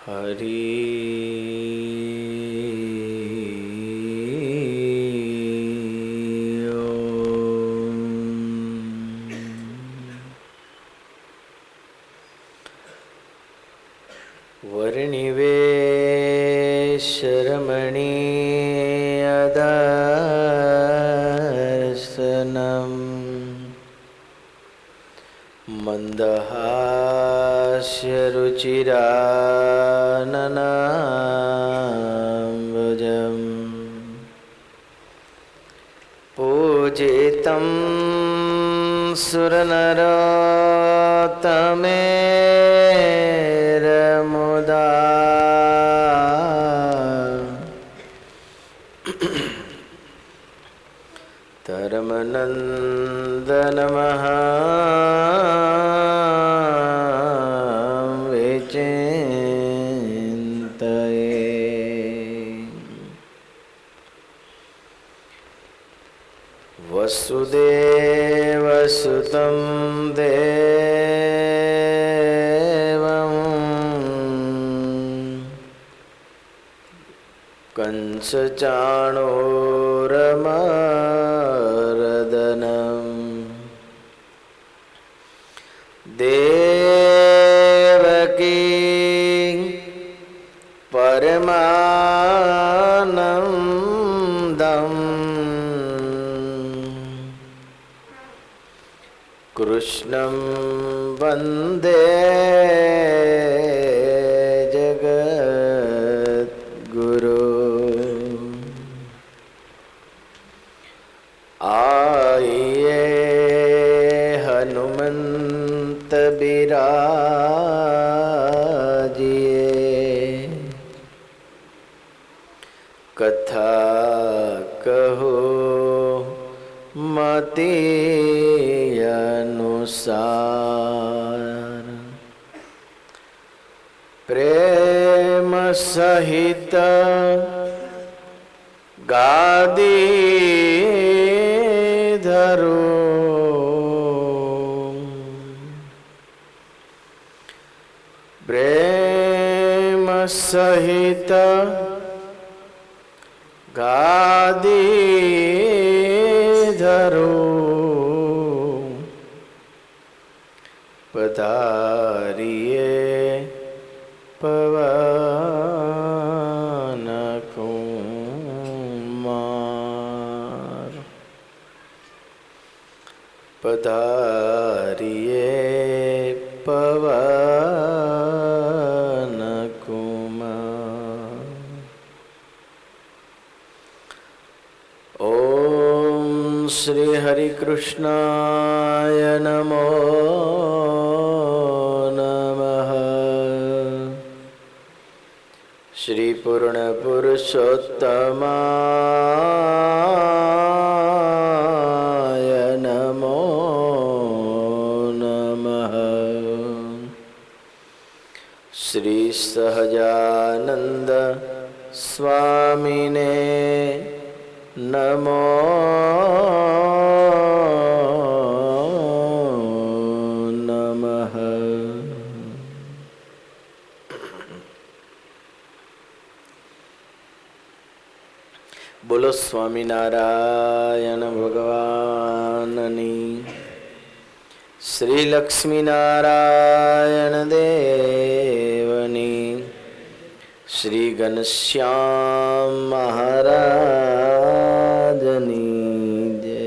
હરિ વર્ણિવેશરમણીયદર્શનમ મંદહાસ્યરુચિરાનનાંબુજમ પૂજિतं સુરનરોત્તમેરમુદા ધર્મનંદનમહાવિચિંતયે વસુદેવસુતં દેવં કંસચાણૂરમર્દનમ દેવકી પરમાનંદમ કૃષ્ણં વંદે જગદ્ગુરૂ આયે હનુમંત બિરાજીએ કથા કહો મતિ અનુસાર પ્રેમ સહિત ગાદી ધરો પ્રેમ સહિત ગાદી ધરો પધારીએ પવન કુમાર પધારીએ પવન કુમાર ઓમ શ્રી હરિ કૃષ્ણાય નમો શ્રી પૂર્ણ પુરુષોત્તમાય નમો નમઃ શ્રી સહજાનંદ સ્વામીને નમો નમઃ બોલો સ્વામિનારાયણ ભગવાનની શ્રી લક્ષ્મીનારાયણ દેવની શ્રી ઘનશ્યામ મહારાજની જય.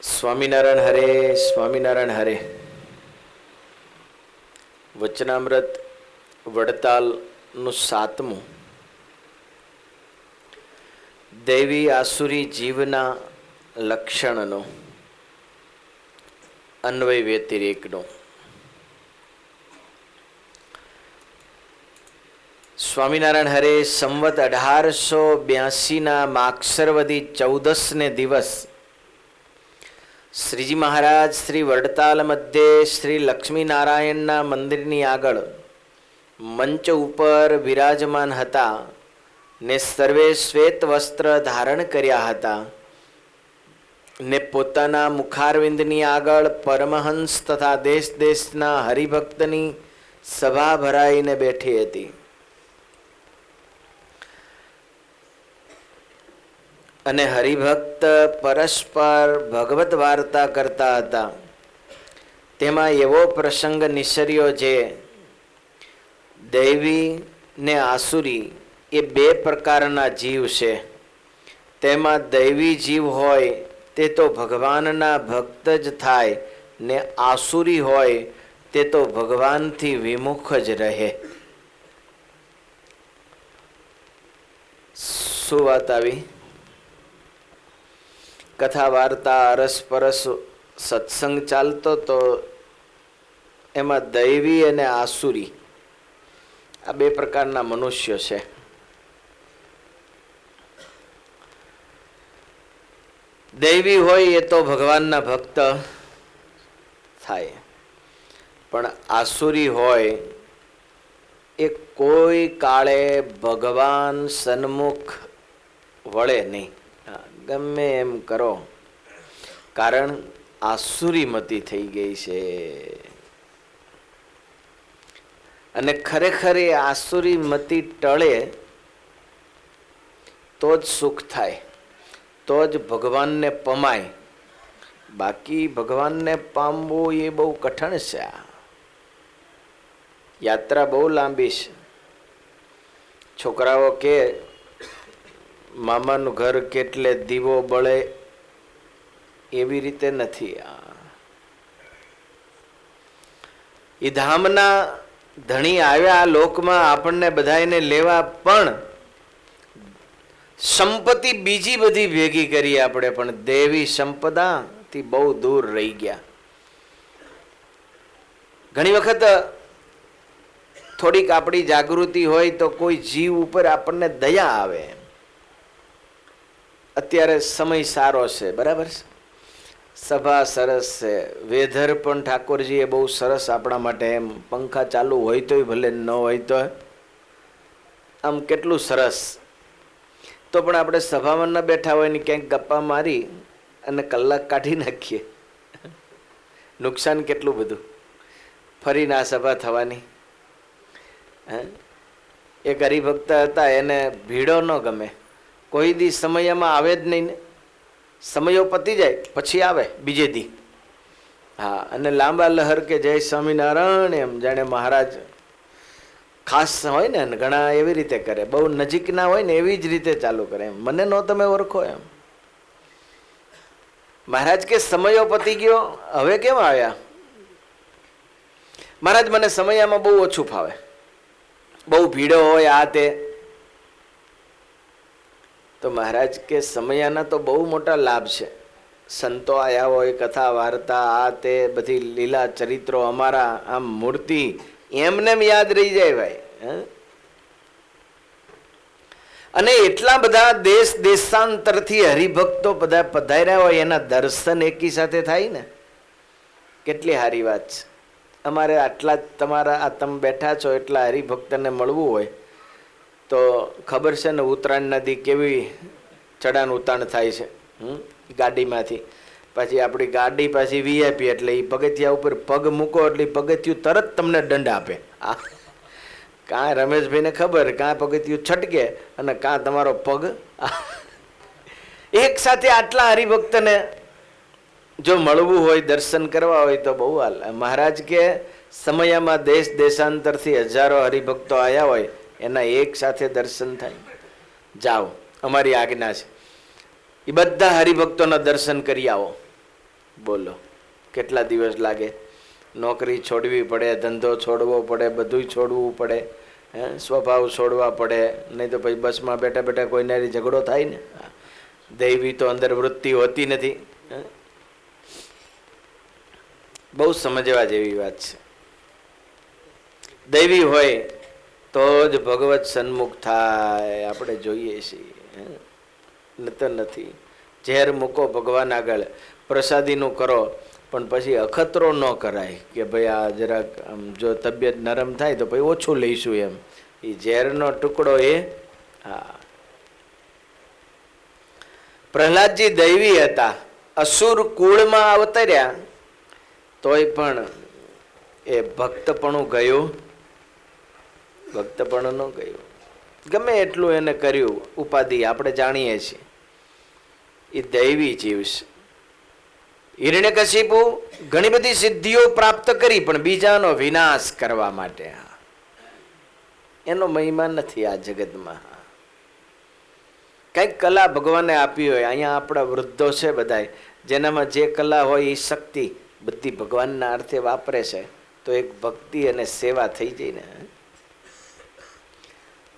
સ્વામિનારાયણ હરે, સ્વામિનારાયણ હરે. વચનામૃત વડતાલનું 7મું દૈવી આસુરી જીવના લક્ષણનો અન્વય વ્યતિરેકનો. સ્વામિનારાયણ હરે સંવત 1882 માક્ષરવદી 14ને દિવસ શ્રીજી મહારાજ શ્રી વડતાલ મધ્યે શ્રી લક્ષ્મીનારાયણના મંદિરની આગળ મંચ ઉપર વિરાજમાન હતા ને સર્વે શ્વેત વસ્ત્ર ધારણ કર્યા હતા. ને પોતાના મુખારવિંદની આગળ પરમહંસ તથા દેશ દેશના હરિભક્તની સભા ભરાઈને બેઠી હતી. અને હરિભક્ત પરસ્પર ભગવત વાર્તા કરતા હતા. તેમાં એવો પ્રસંગ નિસર્યો જે દૈવી ને આસુરી એ બે પ્રકારના જીવ છે. તેમાં દૈવી જીવ હોય તે તો ભગવાનના ભક્ત જ થાય ને આસુરી હોય તે તો ભગવાનથી વિમુખ જ રહે. શું વાત આવી? કથા વાર્તા અરસપરસ સત્સંગ ચાલતો તો એમાં દૈવી અને આસુરી આ બે પ્રકારના મનુષ્યો છે. દૈવી હોય એ તો ભગવાનના ભક્ત થાય, પણ આસુરી હોય એ કોઈ કાળે ભગવાન સન્મુખ વળે નહીં. ગમે એમ કરો, કારણ આસુરીમતી થઈ ગઈ છે. અને ખરેખર એ આસુરીમતી ટળે તો જ સુખ થાય, તો જ ભગવાનને પમાય. બાકી ભગવાનને પામવું એ બહુ કઠણ છે. આ યાત્રા બહુ લાંબી છે. છોકરાઓ કે મામાનું ઘર કેટલે દીવો બળે, એવી રીતે નથી. એ ધામના ધણી આવ્યા આ લોકમાં આપણને બધાને લેવા, પણ સંપત્તિ બીજી બધી ભેગી કરી આપણે, પણ દેવી સંપદાથી બહુ દૂર રહી ગયા. ઘણી વખત થોડીક આપણી જાગૃતિ હોય તો કોઈ જીવ ઉપર આપણને દયા આવે. અત્યારે સમય સારો છે, બરાબર છે, સભા સરસ છે, વેધર પણ ઠાકોરજીએ બહુ સરસ આપણા માટે, એમ પંખા ચાલુ હોય તોય ભલે, ન હોય તો આમ કેટલું સરસ. તો પણ આપણે સભામાં ન બેઠા હોય ને ક્યાંક ગપ્પા મારી અને કલાક કાઢી નાખીએ. નુકસાન કેટલું બધું. ફરીને આ સભા થવાની. એક હરિભક્ત હતા, એને ભીડો ન ગમે. કોઈ દી સમયમાં આવે જ નહીં ને, સમયો પતી જાય પછી આવે બીજે દી. હા, અને લાંબા લહર કે જય સ્વામિનારાયણ એમ જાણે મહારાજ ખાસ હોય ને, ઘણા એવી રીતે કરે, બહુ નજીકના હોય ને એવી જ રીતે ચાલુ કરે. એમ મને નો તમે ઓળખો એમ. મહારાજ કે સમયો પતી ગયો, હવે કેમ આવ્યા? મહારાજ મને સમયમાં બહુ ઓછું ફાવે, બહુ ભીડો હોય આ તે. તો મહારાજ કે સમયાના તો બહુ મોટા લાભ છે. સંતો આવ્યા હોય, કથા વાર્તા આ તે બધી લીલા ચરિત્રો અમારા, આમ મૂર્તિ એમને યાદ રહી જાય ભાઈ. અને એટલા બધા દેશ દેશાંતરથી હરિભક્તો બધા પધાર્યા હોય, એના દર્શન એકી સાથે થાય ને, કેટલી સારી વાત છે. અમારે આટલા તમારા આ તમે બેઠા છો એટલા હરિભક્તને મળવું હોય તો ખબર છે ને, ઉત્તરાયણના દી કેવી ચડાણ ઉતાણ થાય છે ગાડીમાંથી. પછી આપણી ગાડી પાછી વીઆઈપી, એટલે એ પગથિયા ઉપર પગ મૂકો એટલે પગથિયું તરત તમને દંડ આપે. કાં રમેશભાઈને ખબર, કાં પગથિયું છટકે અને કાં તમારો પગ. એક સાથે આટલા હરિભક્તને જો મળવું હોય, દર્શન કરવા હોય તો બહુ હાલ. મહારાજ કે સમયમાં દેશ દેશાંતરથી હજારો હરિભક્તો આવ્યા હોય, એના એક સાથે દર્શન થાય. જાઓ, અમારી આજ્ઞા છે. એ બધા હરિભક્તોના દર્શન કરી આવો. બોલો કેટલા દિવસ લાગે? નોકરી છોડવી પડે, ધંધો છોડવો પડે, બધું છોડવું પડે, સ્વભાવ છોડવા પડે, નહીં તો પછી બસમાં બેઠા બેઠા કોઈને ઝઘડો થાય ને. દૈવી તો અંદર વૃત્તિ હોતી નથી. બહુ સમજવા જેવી વાત છે. દૈવી હોય તો જ ભગવત સન્મુખ થાય, આપણે જોઈએ છીએ. નતો નથી. ઝેર મૂકો ભગવાન આગળ, પ્રસાદીનું કરો, પણ પછી અખતરો ન કરાય કે ભાઈ આ જરાક આમ જો તબિયત નરમ થાય તો પછી ઓછું લઈશું એમ. એ ઝેરનો ટુકડો એ. હા, પ્રહલાદજી દૈવી હતા અસુર કુળમાં અવતર્યા તોય પણ એ ભક્તપણું ગયું, ભક્તપણું ન ગયું. ગમે એટલું એને કર્યું, ઉપાધિ આપણે જાણીએ છીએ, એ દૈવી જીવ છે. હિરણ્યકશિપુ ઘણી બધી સિદ્ધિઓ પ્રાપ્ત કરી પણ બીજાનો વિનાશ કરવા માટે. એનો મહિમા નથી આ જગતમાં. કઈક કલા ભગવાને આપી હોય. અહીંયા આપણા વૃદ્ધો છે બધા, જેનામાં જે કલા હોય એ શક્તિ બધી ભગવાનના અર્થે વાપરે છે, તો એક ભક્તિ અને સેવા થઈ જાય ને,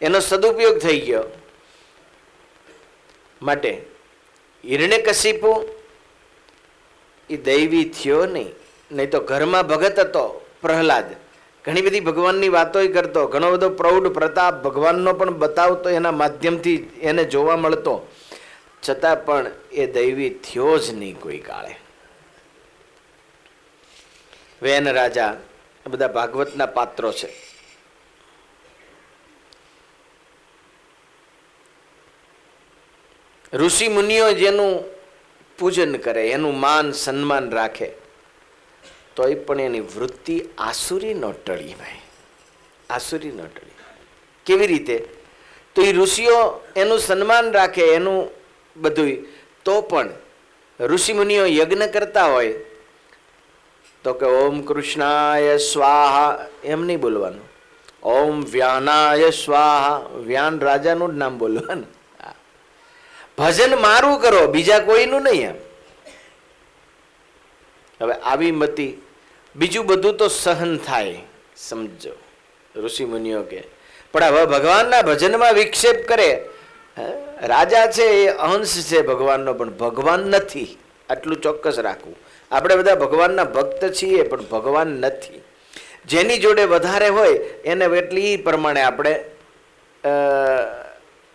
એનો સદુપયોગ થઈ ગયો. માટે હિરણ્યકશિપુ એ દૈવી થયો નહીં તો ઘરમાં ભગત હતો પ્રહલાદ, ઘણી બધી ભગવાનની વાતો કરતો, ઘણો બધો પ્રૌઢ પ્રતાપ ભગવાનનો પણ બતાવતો, એના માધ્યમથી એને જોવા મળતો, છતાં પણ એ દૈવી થયો જ નહીં કોઈ કાળે. વેન રાજા બધા ભાગવતના પાત્રો છે. ઋષિ મુનિઓ જેનું પૂજન કરે, એનું માન સન્માન રાખે, તોય પણ એની વૃત્તિ આસુરી ન ટળી ભાઈ, આસુરી ન ટળી. કેવી રીતે? તો એ ઋષિઓ એનું સન્માન રાખે, એનું બધું, તો પણ ઋષિ મુનિઓ યજ્ઞ કરતા હોય તો કે ઓમ કૃષ્ણાય સ્વાહા એમ નહીં બોલવાનું, ઓમ વ્યાનાય સ્વાહા, વ્યાન રાજાનું જ નામ બોલવાનું. ભજન મારું કરો, બીજા કોઈનું નહીં. એમ હવે આવી મતિ, બીજું બધું તો સહન થાય, સમજો ઋષિ મુનિઓ કે, પણ હવે ભગવાનના ભજનમાં વિક્ષેપ કરે. રાજા છે એ અંશ છે ભગવાનનો, પણ ભગવાન નથી, આટલું ચોક્કસ રાખવું. આપણે બધા ભગવાનના ભક્ત છીએ પણ ભગવાન નથી. જેની જોડે વધારે હોય એને એટલી પ્રમાણે આપણે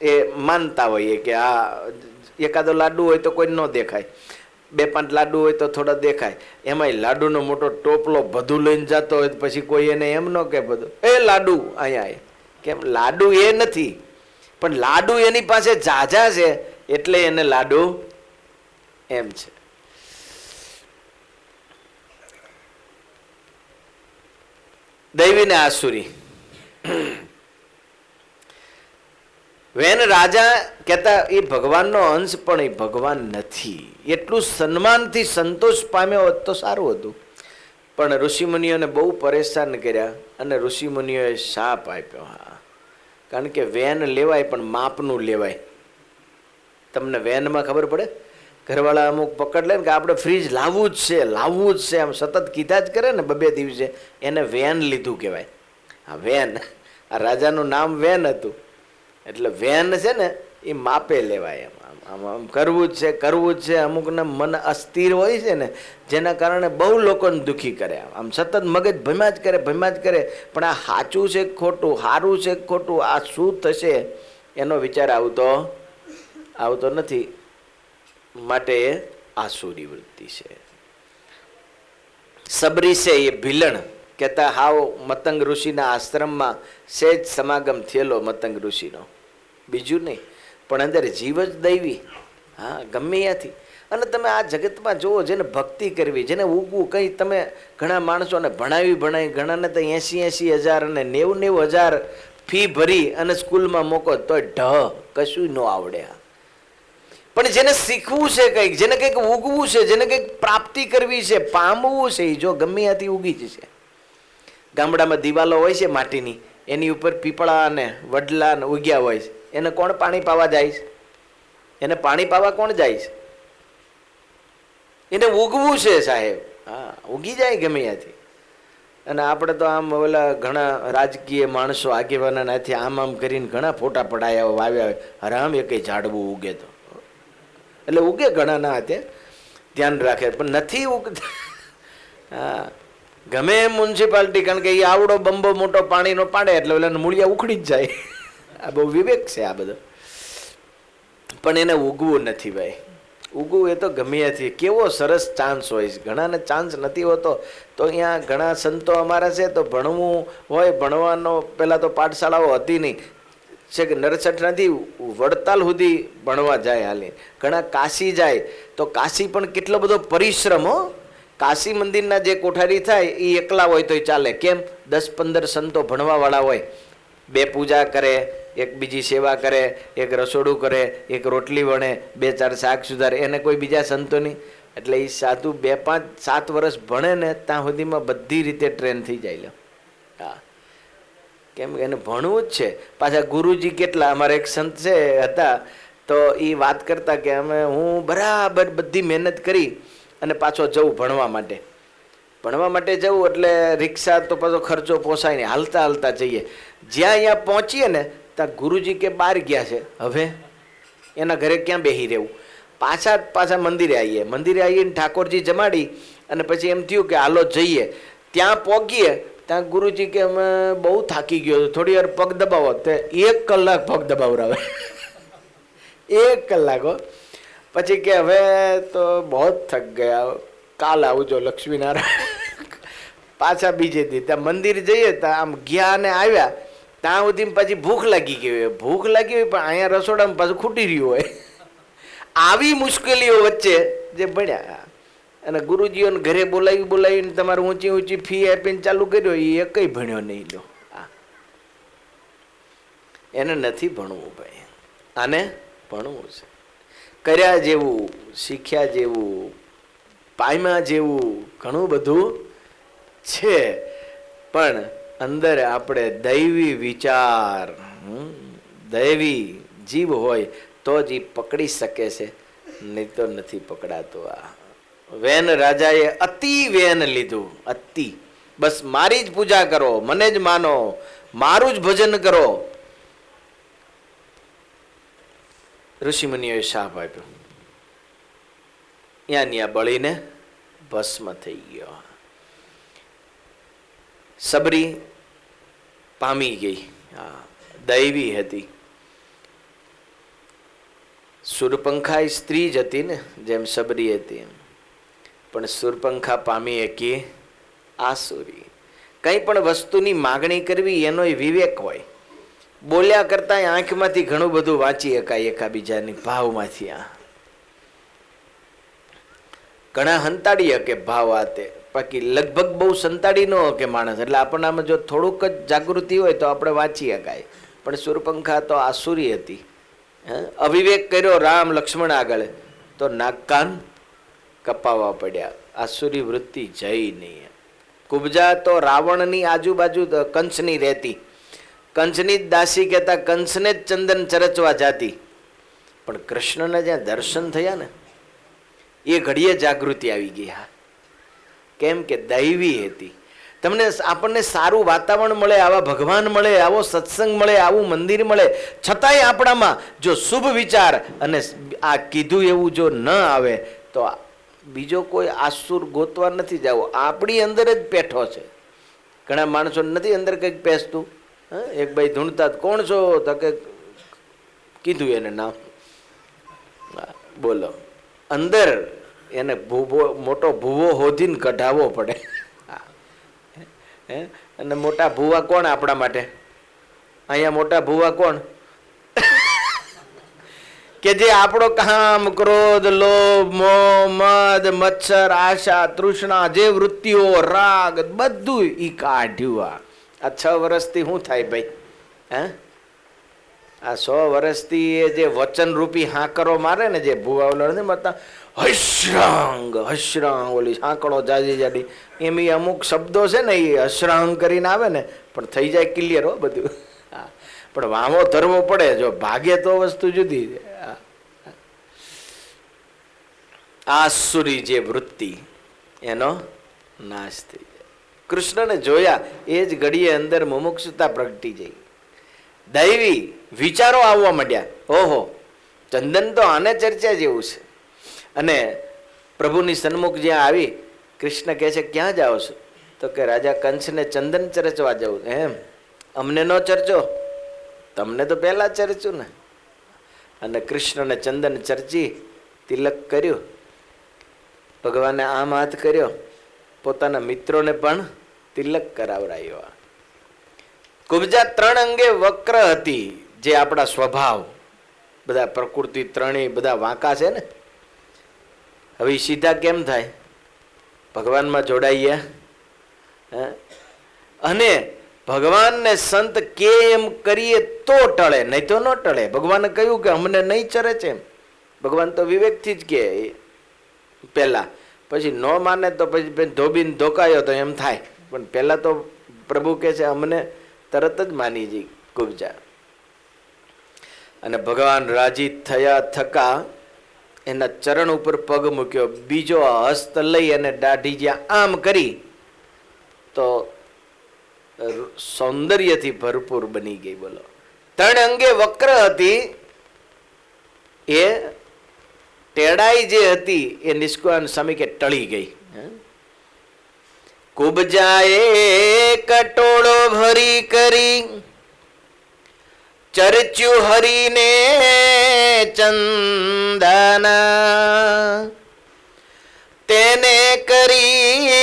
એ માનતા હોઈએ કે આ એકાદો લાડુ હોય તો કોઈ ન દેખાય, 2-5 લાડુ હોય તો થોડા દેખાય, એમાંય લાડુનો મોટો ટોપલો બધું લઈને જતો હોય તો પછી કોઈ એને એમ ન કે બધું એ લાડુ અહીંયા, કેમ? લાડુ એ નથી, પણ લાડુ એની પાસે ઝાઝા છે એટલે એને લાડુ એમ છે. દૈવી ને આસુરી. વેન રાજા કહેતા એ ભગવાનનો અંશ પણ એ ભગવાન નથી, એટલું સન્માનથી સંતોષ પામ્યો હોત તો સારું હતું. પણ ઋષિમુનિઓને બહુ પરેશાન કર્યા અને ઋષિમુનિઓએ શાપ આપ્યો. હા, કારણ કે વેન લેવાય પણ માપનું લેવાય. તમને વેનમાં ખબર પડે, ઘરવાળા અમુક પકડ લે ને કે આપણે ફ્રીજ લાવવું જ છે, લાવવું જ છે, આમ સતત કીધા જ કરે ને 2 દિવસે, એને વેન લીધું કહેવાય. હા, વેન. આ રાજાનું નામ વેન હતું, એટલે વેન છે ને એ માપે લેવાય. એમ આમ કરવું જ છે, કરવું જ છે. અમુકને મન અસ્થિર હોય છે ને, જેના કારણે બહુ લોકોને દુઃખી કરે. આમ સતત મગજ ભમ્યા જ કરે, ભમ્યા જ કરે, પણ આ સાચું છે ખોટું, સારું છે ખોટું, આ શું થશે એનો વિચાર આવતો નથી. માટે એ આસુરી વૃત્તિ છે. સબરી છે એ ભીલણ કહેતા, હાવ મતંગ ઋષિના આશ્રમમાં સેજ સમાગમ થયેલો મતંગ ઋષિનો, બીજું નહીં, પણ અંદર જીવ જ દૈવી. હા, ગમે ત્યાંથી. અને તમે આ જગતમાં જુઓ, જેને ભક્તિ કરવી, જેને ઉગવું, કંઈ તમે ઘણા માણસોને ભણાવી, ઘણાને તો 80,000 અને 90,000 ફી ભરી અને સ્કૂલમાં મોકો તો ઢ કશું ન આવડે. પણ જેને શીખવું છે કંઈક, જેને કંઈક ઉગવું છે, જેને કંઈક પ્રાપ્તિ કરવી છે, પામવું છે, એ જો ગમે ત્યાંથી ઉગી જશે. ગામડામાં દિવાલો હોય છે માટીની, એની ઉપર પીપળા અને વડલા ઉગ્યા હોય છે, એને કોણ પાણી પાવા જાય છે? એને પાણી પાવા કોણ જાય છે? એને ઉગવું છે સાહેબ. હા, ઉગી જાય ગમે ત્યાંથી. અને આપણે તો આમ ઓલા ઘણા રાજકીય માણસો આગેવાના નાથી આમ કરીને ઘણા ફોટા પડાયા વાવ્યા હોય, હરામ એ કંઈ ઝાડવું ઉગે તો, એટલે ઉગે ઘણા ના હાથે, ધ્યાન રાખે, પણ નથી ઉગતા. હા, ગમે એમ મ્યુનિસિપાલિટી, કારણ કે એ આવડો બંબો મોટો પાણીનો પાડે એટલે ઓલાને મૂળિયા ઉખડી જ જાય. આ બહુ વિવેક છે આ બધો. પણ એને ઉગવું નથી ભાઈ. ઉગવું એ તો ગમે ત્યાંથી. કેવો સરસ ચાન્સ હોય છે, ઘણાને ચાન્સ નથી હોતો. તો અહીંયા ઘણા સંતો અમારા છે, તો ભણવું હોય, ભણવાનો પહેલાં તો પાઠશાળાઓ હતી નહીં, છે કે નરસઠનાથી વડતાલ સુધી ભણવા જાય હાલે. ઘણા કાશી જાય તો કાશી પણ કેટલો બધો પરિશ્રમ હો. કાશી મંદિરના જે કોઠારી થાય એ એકલા હોય તોય ચાલે. કેમ? 10-15 સંતો ભણવાવાળા હોય. 2 પૂજા કરે, એક બીજી સેવા કરે, એક રસોડું કરે, એક રોટલી વણે, 2-4 શાક સુધારે, એને કોઈ બીજા સંતોની. એટલે એ સાધુ 2-5-7 વર્ષ ભણે ને ત્યાં સુધીમાં બધી રીતે ટ્રેન થઈ જાય લો. હા, કેમ કે એને ભણવું જ છે. પાછા ગુરુજી કેટલા, અમારે એક સંત છે હતા તો એ વાત કરતા કે હું બરાબર બધી મહેનત કરી અને પાછો જવું ભણવા માટે જવું એટલે રિક્ષા તો પાછો ખર્ચો પોસાય નહીં, હાલતા હાલતા જઈએ. જ્યાં અહીંયા પહોંચીએ ને ત્યાં ગુરુજી કે બહાર ગયા છે, હવે એના ઘરે ક્યાં બેસી રહેવું. પાછા મંદિરે આવીએ ઠાકોરજી જમાડી અને પછી એમ થયું કે હાલો જઈએ. ત્યાં પહોંચીએ ત્યાં ગુરુજી કે અમે બહુ થાકી ગયો, થોડી વાર પગ દબાવો. તે 1 કલાક પગ દબાવરાવે 1 કલાક. પછી કે હવે તો બહુ થક ગયા, કાલ આવજો લક્ષ્મીનારાયણ. પાછા બીજે દી ત્યાં મંદિર જઈએ ત્યાં આમ ગયા ને આવ્યા ત્યાં સુધી પછી ભૂખ લાગી ગઈ હોય પણ અહીંયા રસોડામાં પાછું ખૂટી રહ્યું હોય. આવી મુશ્કેલીઓ વચ્ચે જે ભણ્યા અને ગુરુજીઓને ઘરે બોલાવીને તમારે ઊંચી ફી આપીને ચાલુ કર્યો, એ કંઈ ભણ્યો નહીં લો. એને નથી ભણવું ભાઈ, આને ભણવું છે. કર્યા જેવું, શીખ્યા જેવું, પામ્યા જેવું ઘણું બધું છે, પણ અંદર આપણે દૈવી વિચાર, દૈવી જીવ હોય તો જ એ પકડી શકે છે, નહીં તો નથી પકડાતો. આ વેન રાજાએ અતિ વેન લીધું, અતિ. બસ મારી જ પૂજા કરો, મને જ માનો, મારું જ ભજન કરો. ઋષિમુનિઓએ શાપ આપ્યો, ત્યાં બળીને ભસ્મ થઈ ગયો. સબરી પામી ગઈ, દૈવી હતી. સુરપંખા સ્ત્રી જ હતી ને, જેમ સબરી હતી એમ, પણ સુરપંખા પામી એકી આસુરી. કંઈ પણ વસ્તુની માગણી કરવી એનો વિવેક હોય. બોલ્યા કરતા આંખમાંથી ઘણું બધું વાંચી શકાય, એકાબીજાની ભાવમાંથી. ઘણા સંતાડી શકે ભાવ આતે, બાકી લગભગ બહુ સંતાડી ન શકે માણસ. એટલે આપણનામાં જો થોડુંક જ જાગૃતિ હોય તો આપણે વાંચી શકાય. પણ સુરપંખા તો આસુરી હતી. અવિવેક કર્યો રામ લક્ષ્મણ આગળ તો નાક કાન કપાવવા પડ્યા. આસુરી વૃત્તિ જઈ નહીં. કુબજા તો રાવણની આજુબાજુ કંસની રહેતી, કંસની જ દાસી કહેતા, કંસને જ ચંદન ચરચવા જાતી. પણ કૃષ્ણને જ્યાં દર્શન થયા ને એ ઘડીએ જાગૃતિ આવી ગઈ. હા, કેમ કે દૈવી હતી. તમને આપણને સારું વાતાવરણ મળે, આવા ભગવાન મળે, આવો સત્સંગ મળે, આવું મંદિર મળે, છતાંય આપણામાં જો શુભ વિચાર અને આ કીધું એવું જો ન આવે તો બીજો કોઈ આસુર ગોતવા નથી જાવ, આપણી અંદર જ પેઠો છે. ઘણા માણસો નથી અંદર કંઈક પેસતું. એક ભાઈ ધૂણતા, કોણ છો? તો કે કીધું એને નામ. બોલો, અંદર એને મોટો ભૂવો હોધીને કઢાવવો પડે. અને મોટા ભૂવા કોણ આપણા માટે? અહીંયા મોટા ભૂવા કોણ? કે જે આપણો કામ, ક્રોધ, લોભ, મોહ, મદ, મચ્છર, આશા, તૃષ્ણા, જે વૃત્તિઓ, રાગ બધું ઈ કાઢ્યું. આ 6 વર્ષથી શું થાય ભાઈ? આ 100 વર્ષથી એ જે વચન રૂપી હાંકરો મારે ને, જે ભૂવા ઓલા નથી મળતા, હશ્રાંગ ઓલી સાંકળો જાજી જાડી, એમ એ અમુક શબ્દો છે ને એ હશ્રાંગ કરીને આવે ને, પણ થઈ જાય ક્લિયર હો બધું. હા, પણ વામો ધરવો પડે, જો ભાગે તો વસ્તુ જુદી. આસુરી જે વૃત્તિ એનો નાશ થઈ જાય. કૃષ્ણને જોયા એ જ ઘડીએ અંદર મુમુક્ષુતા પ્રગટી જઈ, દૈવી વિચારો આવવા માંડ્યા. ઓહો, ચંદન તો આને ચર્ચા જેવું છે. અને પ્રભુની સન્મુખ જ્યાં આવી, કૃષ્ણ કહે છે ક્યાં જાઓ છો? તો કે રાજા કંસને ચંદન ચરચવા જવું. એમ? અમને ન ચર્ચો, તમને તો પહેલા ચર્ચ્યું ને. અને કૃષ્ણને ચંદન ચર્ચી તિલક કર્યું, ભગવાને આમ હાથ કર્યો, પોતાના મિત્રોને પણ તિલક કરાવરાયો. કુબજા 3 અંગે વક્ર હતી, જે આપણા સ્વભાવ બધા પ્રકૃતિ ત્રણેય બધા વાંકા છે ને, હવે સીધા કેમ થાય? ભગવાનમાં જોડાઈએ અને ભગવાનને સંત કે એમ કરીએ તો ટળે, નહીં તો ન ટળે. ભગવાને કહ્યું કે અમને નહીં ચરે છે એમ. ભગવાન તો વિવેકથી જ કે પહેલા, પછી ન માને તો પછી ધોબીને ધોકાયો તો એમ થાય. પણ પહેલા તો પ્રભુ કહે છે અમને તરત જ માની જઈ કુબજા. અને ભગવાન રાજી થયા થકા એના ચરણ ઉપર પગ મૂક્યો, બીજો હસ્ત લઈ અને દાઢી જ્યાં આમ કરી તો સૌંદર્યથી ભરપૂર બની ગઈ. બોલો, ત્રણ અંગે વક્ર હતી, એ ટેડાઈ જે હતી એ નિષ્કાન સ્વામી કે ટળી ગઈ. કુબજાએ કટોળો ભરી કરી ચર્ચ્યું હરીને ચંદના, તેને કરી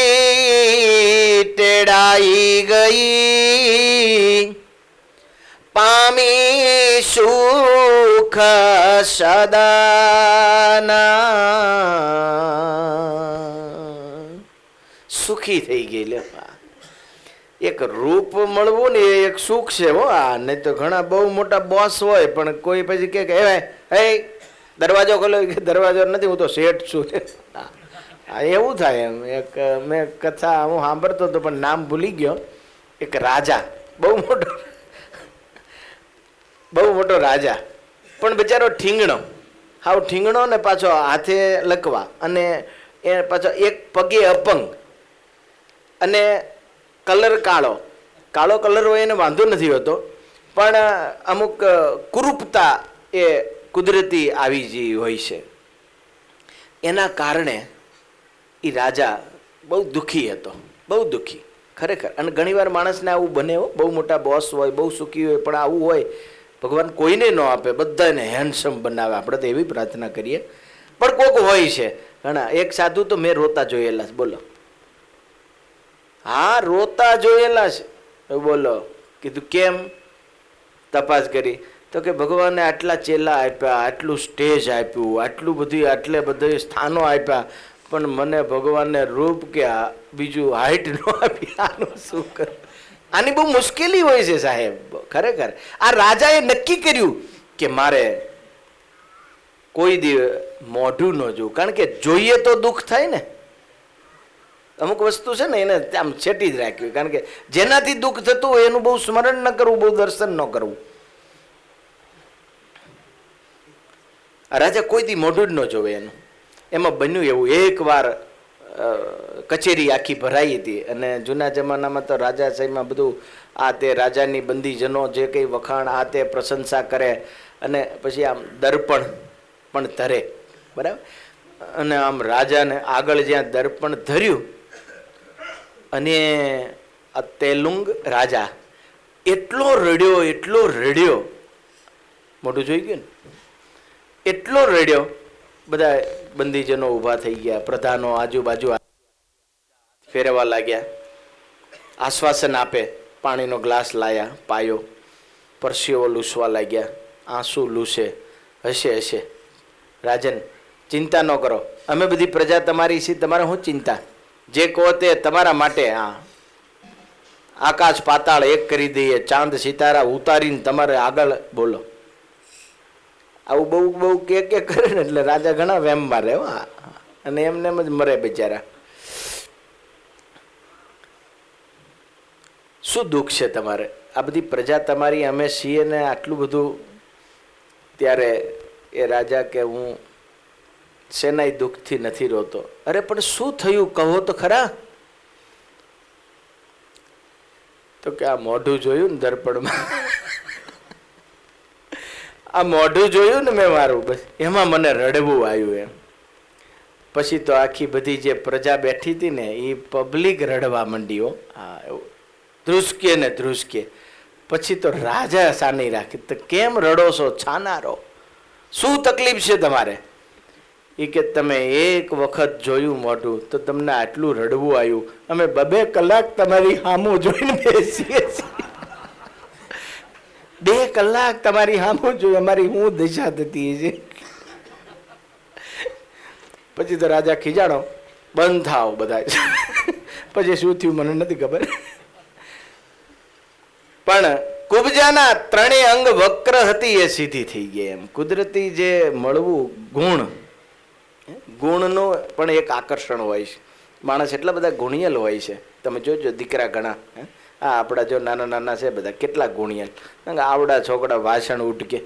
ટેડાઈ ગઈ પામી સુખ સદાના. સુખી થઈ ગઈ. લે, એક રૂપ મળવું ને એક સુખ છે હો. આ નહીં તો ઘણા બહુ મોટા બોસ હોય પણ કોઈ પછી કે હે દરવાજો ખોલો, કે દરવાજો નથી, હું તો શેઠ છું. એવું થાય એમ. એક મેં કથા હું સાંભળતો હતો પણ નામ ભૂલી ગયો. એક રાજા, બહુ મોટો રાજા, પણ બિચારો ઠીંગણો, હાવ ઠીંગણો ને પાછો હાથે લકવા, અને એ પાછો એક પગે અપંગ, અને કલર કાળો કલર હોય એને વાંધો નથી હોતો, પણ અમુક કુરૂપતા એ કુદરતી આવી જ હોય છે. એના કારણે એ રાજા બહુ દુઃખી હતો, બહુ દુઃખી ખરેખર. અને ઘણીવાર માણસને આવું બને, બહુ મોટા બોસ હોય, બહુ સુખી હોય, પણ આવું હોય ભગવાન કોઈને ન આપે, બધાને હેન્ડસમ બનાવે. આપણે તો એવી પ્રાર્થના કરીએ. પણ કોક હોય છે ઘણા. એક સાધુ તો મેં રોતા જોયેલા છે. બોલો, હા રોતા જોયેલા છે. બોલો, કીધું કેમ? તપાસ કરી તો કે ભગવાને આટલા ચેલા આપ્યા, આટલું સ્ટેજ આપ્યું, આટલું બધું, આટલે બધા સ્થાનો આપ્યા, પણ મને ભગવાનને રૂપ કે બીજું હાઈટ ન આપી. આનું શું કર? આની બહુ મુશ્કેલી હોય છે સાહેબ, ખરેખર. આ રાજાએ નક્કી કર્યું કે મારે કોઈ દિવસ મોઢું ન જોવું, કારણ કે જોઈએ તો દુઃખ થાય ને. અમુક વસ્તુ છે ને એને આમ છેટી જ રાખ્યું, કારણ કે જેનાથી દુઃખ થતું હોય એનું બહુ સ્મરણ ન કરવું, બહુ દર્શન ન કરવું. રાજા કોઈ દી મોઢું જ ન જોવે એનું. એમાં બન્યું એવું, એકવાર કચેરી આખી ભરાઈ હતી, અને જૂના જમાનામાં તો રાજા સાહેબમાં બધું આ તે રાજાની બંદીજનો જે કંઈ વખાણ આ તે પ્રશંસા કરે, અને પછી આમ દર્પણ પણ ધરે, બરાબર. અને આમ રાજાને આગળ જ્યાં દર્પણ ધર્યું, અને આ તેલુંગ રાજા એટલો રડ્યો, મોટું જોઈ ગયું ને, એટલો રડ્યો. બધા બંદીજનો ઊભા થઈ ગયા, પ્રધાનો આજુબાજુ ફેરવા લાગ્યા, આશ્વાસન આપે, પાણીનો ગ્લાસ લાયા, પાયો, પરસીઓ લૂસવા લાગ્યા, આંસુ લૂસે, હશે. રાજન, ચિંતા ન કરો, અમે બધી પ્રજા તમારી છીએ, તમારે શું ચિંતા? જે કહો તે તમારા માટે. હા, આકાશ પાતાળ એક કરી દઈએ, ચાંદ સિતારા ઉતારીને તમારે આગળ. બોલો, આવું બહુ કે કરે ને એટલે રાજા ઘણા વેમમાં રહે, અને એમને એમ જ મરે બિચારા. શું દુઃખ છે તમારે? આ બધી પ્રજા તમારી, અમે છીએ ને આટલું બધું. ત્યારે એ રાજા કે હું શેનાય દુઃખથી નથી રોતો. અરે પણ શું થયું કહો તો ખરા. તો કે આ મોઢું જોયું ને દર્પણમાં, આ મોઢું જોયું ને મેં મારું, બસ એમાં મને રડવું આવ્યું એમ. પછી તો આખી બધી જે પ્રજા બેઠી હતી ને એ પબ્લિક રડવા માંડી. હા, એવું ધ્રુસકે. પછી તો રાજા સાની રાખી, તો કેમ રડો છો છાનારો? શું તકલીફ છે તમારે? એ કે તમે એક વખત જોયું મોઢું તો તમને આટલું રડવું આવ્યું. અમે 2 કલાક તમારી સામું જોઈને બેસીએ છીએ. 2 કલાક તમારી સામું જોયું, અમારી હું દશા થતી છે. પછી તો રાજા ખીજાણો, બંધ થાવ બધા. પછી શું થયું મને નથી ખબર. પણ કુબજાના 3 અંગ વક્ર હતી એ સીધી થઈ ગઈ. એમ કુદરતી જે મળવું ગુણનો પણ એક આકર્ષણ હોય છે. માણસ એટલા બધા ગુણિયલ હોય છે. તમે જોજો દીકરા ઘણા આપણા જો નાના નાના છે બધા કેટલા ગુણિયલ. આવડા છોકરા વાસણ ઉટકે,